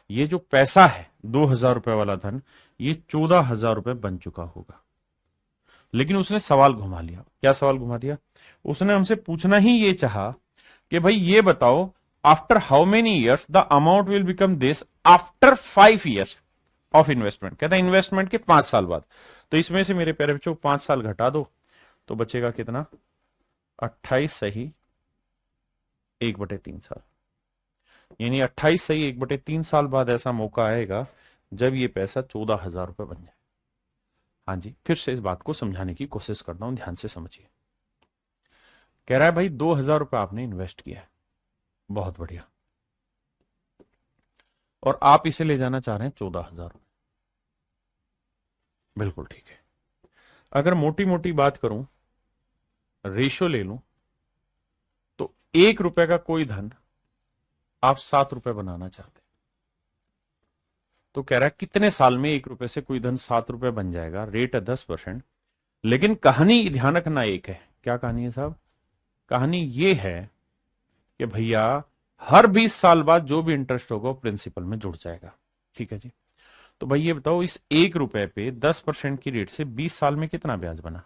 ये जो पैसा है 2,000 रुपए वाला धन, ये 14,000 रुपए बन चुका होगा। लेकिन उसने सवाल घुमा लिया। क्या सवाल घुमा दिया? उसने हमसे पूछना ही ये चाहा कि भाई ये बताओ, after how many years the amount will become this after 5 years of investment. कहता है इन्वेस्टमेंट के 5 साल बाद। तो इसमें से मेरे प्यारे बच्चों 5 साल घटा दो तो बचेगा कितना? 28 सही 1/3 साल। यानी 28 सही 1/3 साल बाद ऐसा मौका आएगा जब ये पैसा 14,000 रुपए बन जाए। हाँ जी, फिर से इस बात को समझाने की कोशिश करता हूं, ध्यान से समझिए। कह रहा है भाई 2,000 रुपए आपने इन्वेस्ट किया है, बहुत बढ़िया, और आप इसे ले जाना चाह रहे हैं 14,000 रुपए। बिल्कुल ठीक है। अगर मोटी मोटी बात करूं, रेशो ले लूं, तो 1 रुपए का कोई धन आप 7 रुपए बनाना चाहते हैं। तो कह रहा है कितने साल में 1 रुपए से कोई धन 7 रुपए बन जाएगा, रेट है 10%। लेकिन कहानी ध्यान रखना एक है। क्या कहानी है साहब? कहानी ये है कि भैया हर 20 साल बाद जो भी इंटरेस्ट होगा वो प्रिंसिपल में जुड़ जाएगा। ठीक है जी। तो भाई ये बताओ, इस 1 रुपए पे 10% की रेट से 20 साल में कितना ब्याज बना?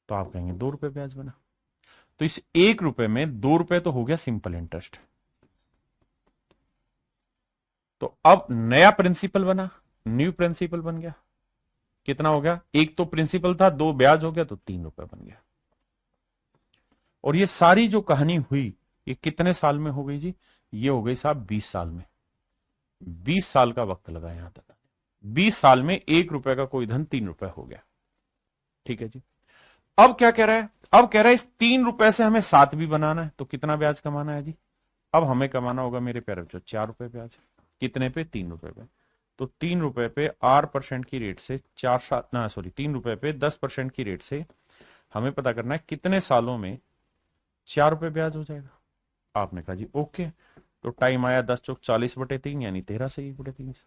तो आप कहेंगे 2 रुपए ब्याज बना। तो इस 1 रुपए में 2 रुपए तो हो गया सिंपल इंटरेस्ट। तो अब नया प्रिंसिपल बना, न्यू प्रिंसिपल बन गया। कितना हो गया? एक तो प्रिंसिपल था, 2 ब्याज हो गया, तो 3 रुपए बन गया। और ये सारी जो कहानी हुई ये कितने साल में हो गई जी? ये हो गई साहब 20 साल में। 20 साल का वक्त लगा यहां तक। 20 साल में 1 रुपए का कोई धन 3 रुपए हो गया। ठीक है जी। अब क्या कह रहा है? अब कह रहा है इस 3 रुपए से हमें 7 भी बनाना है, तो कितना ब्याज कमाना है जी? अब हमें कमाना होगा मेरे प्यारे बच्चों 4 रुपए ब्याज। कितने पे? 3 रुपए पे। तो 3 रुपए पे 8% की रेट से 4 साल ना, सॉरी, 3 रुपए पे 10% की रेट से हमें पता करना है कितने सालों में 4 रुपए ब्याज हो जाएगा। आपने कहा जी ओके। तो टाइम आया 10 चौक 40/3, यानी 13 सही 1/3।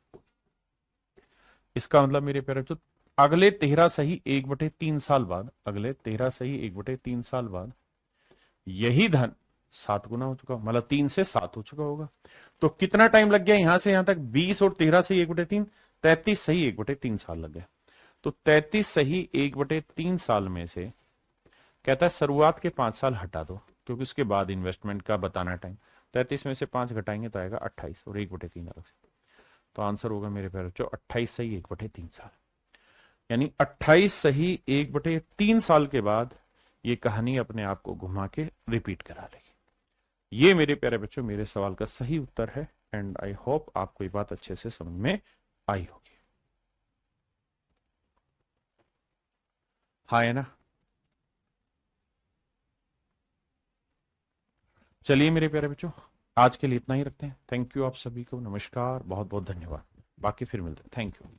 इसका मतलब मेरे प्यारे बच्चों अगले 13 सही 1/3 साल बाद, अगले 13 सही 1/3 साल बाद यही धन 7 गुना हो चुका, मतलब 3 से 7 हो चुका होगा। तो कितना टाइम लग गया यहां से यहां तक? 20 और 13 से 1/3, 33 सही 1/3 साल लग गया। तो 33 सही 1/3 साल में से कहता है शुरुआत के 5 साल हटा दो, क्योंकि उसके बाद इन्वेस्टमेंट का बताना टाइम। 33 में से 5 घटाएंगे तो आएगा 28 और 1/3 अलग से। तो आंसर होगा मेरे प्यारे बच्चों 28 सही 1/3 साल। यानी 28 सही 1/3 साल के बाद ये कहानी अपने आप को घुमा के रिपीट करा लेगी। ये मेरे प्यारे बच्चों मेरे सवाल का सही उत्तर है। एंड आई होप आपको ये बात अच्छे से समझ में आई होगी। हाँ है ना? चलिए मेरे प्यारे बच्चों, आज के लिए इतना ही रखते हैं। थैंक यू आप सभी को, नमस्कार, बहुत बहुत धन्यवाद। बाकी फिर मिलते हैं। Thank you.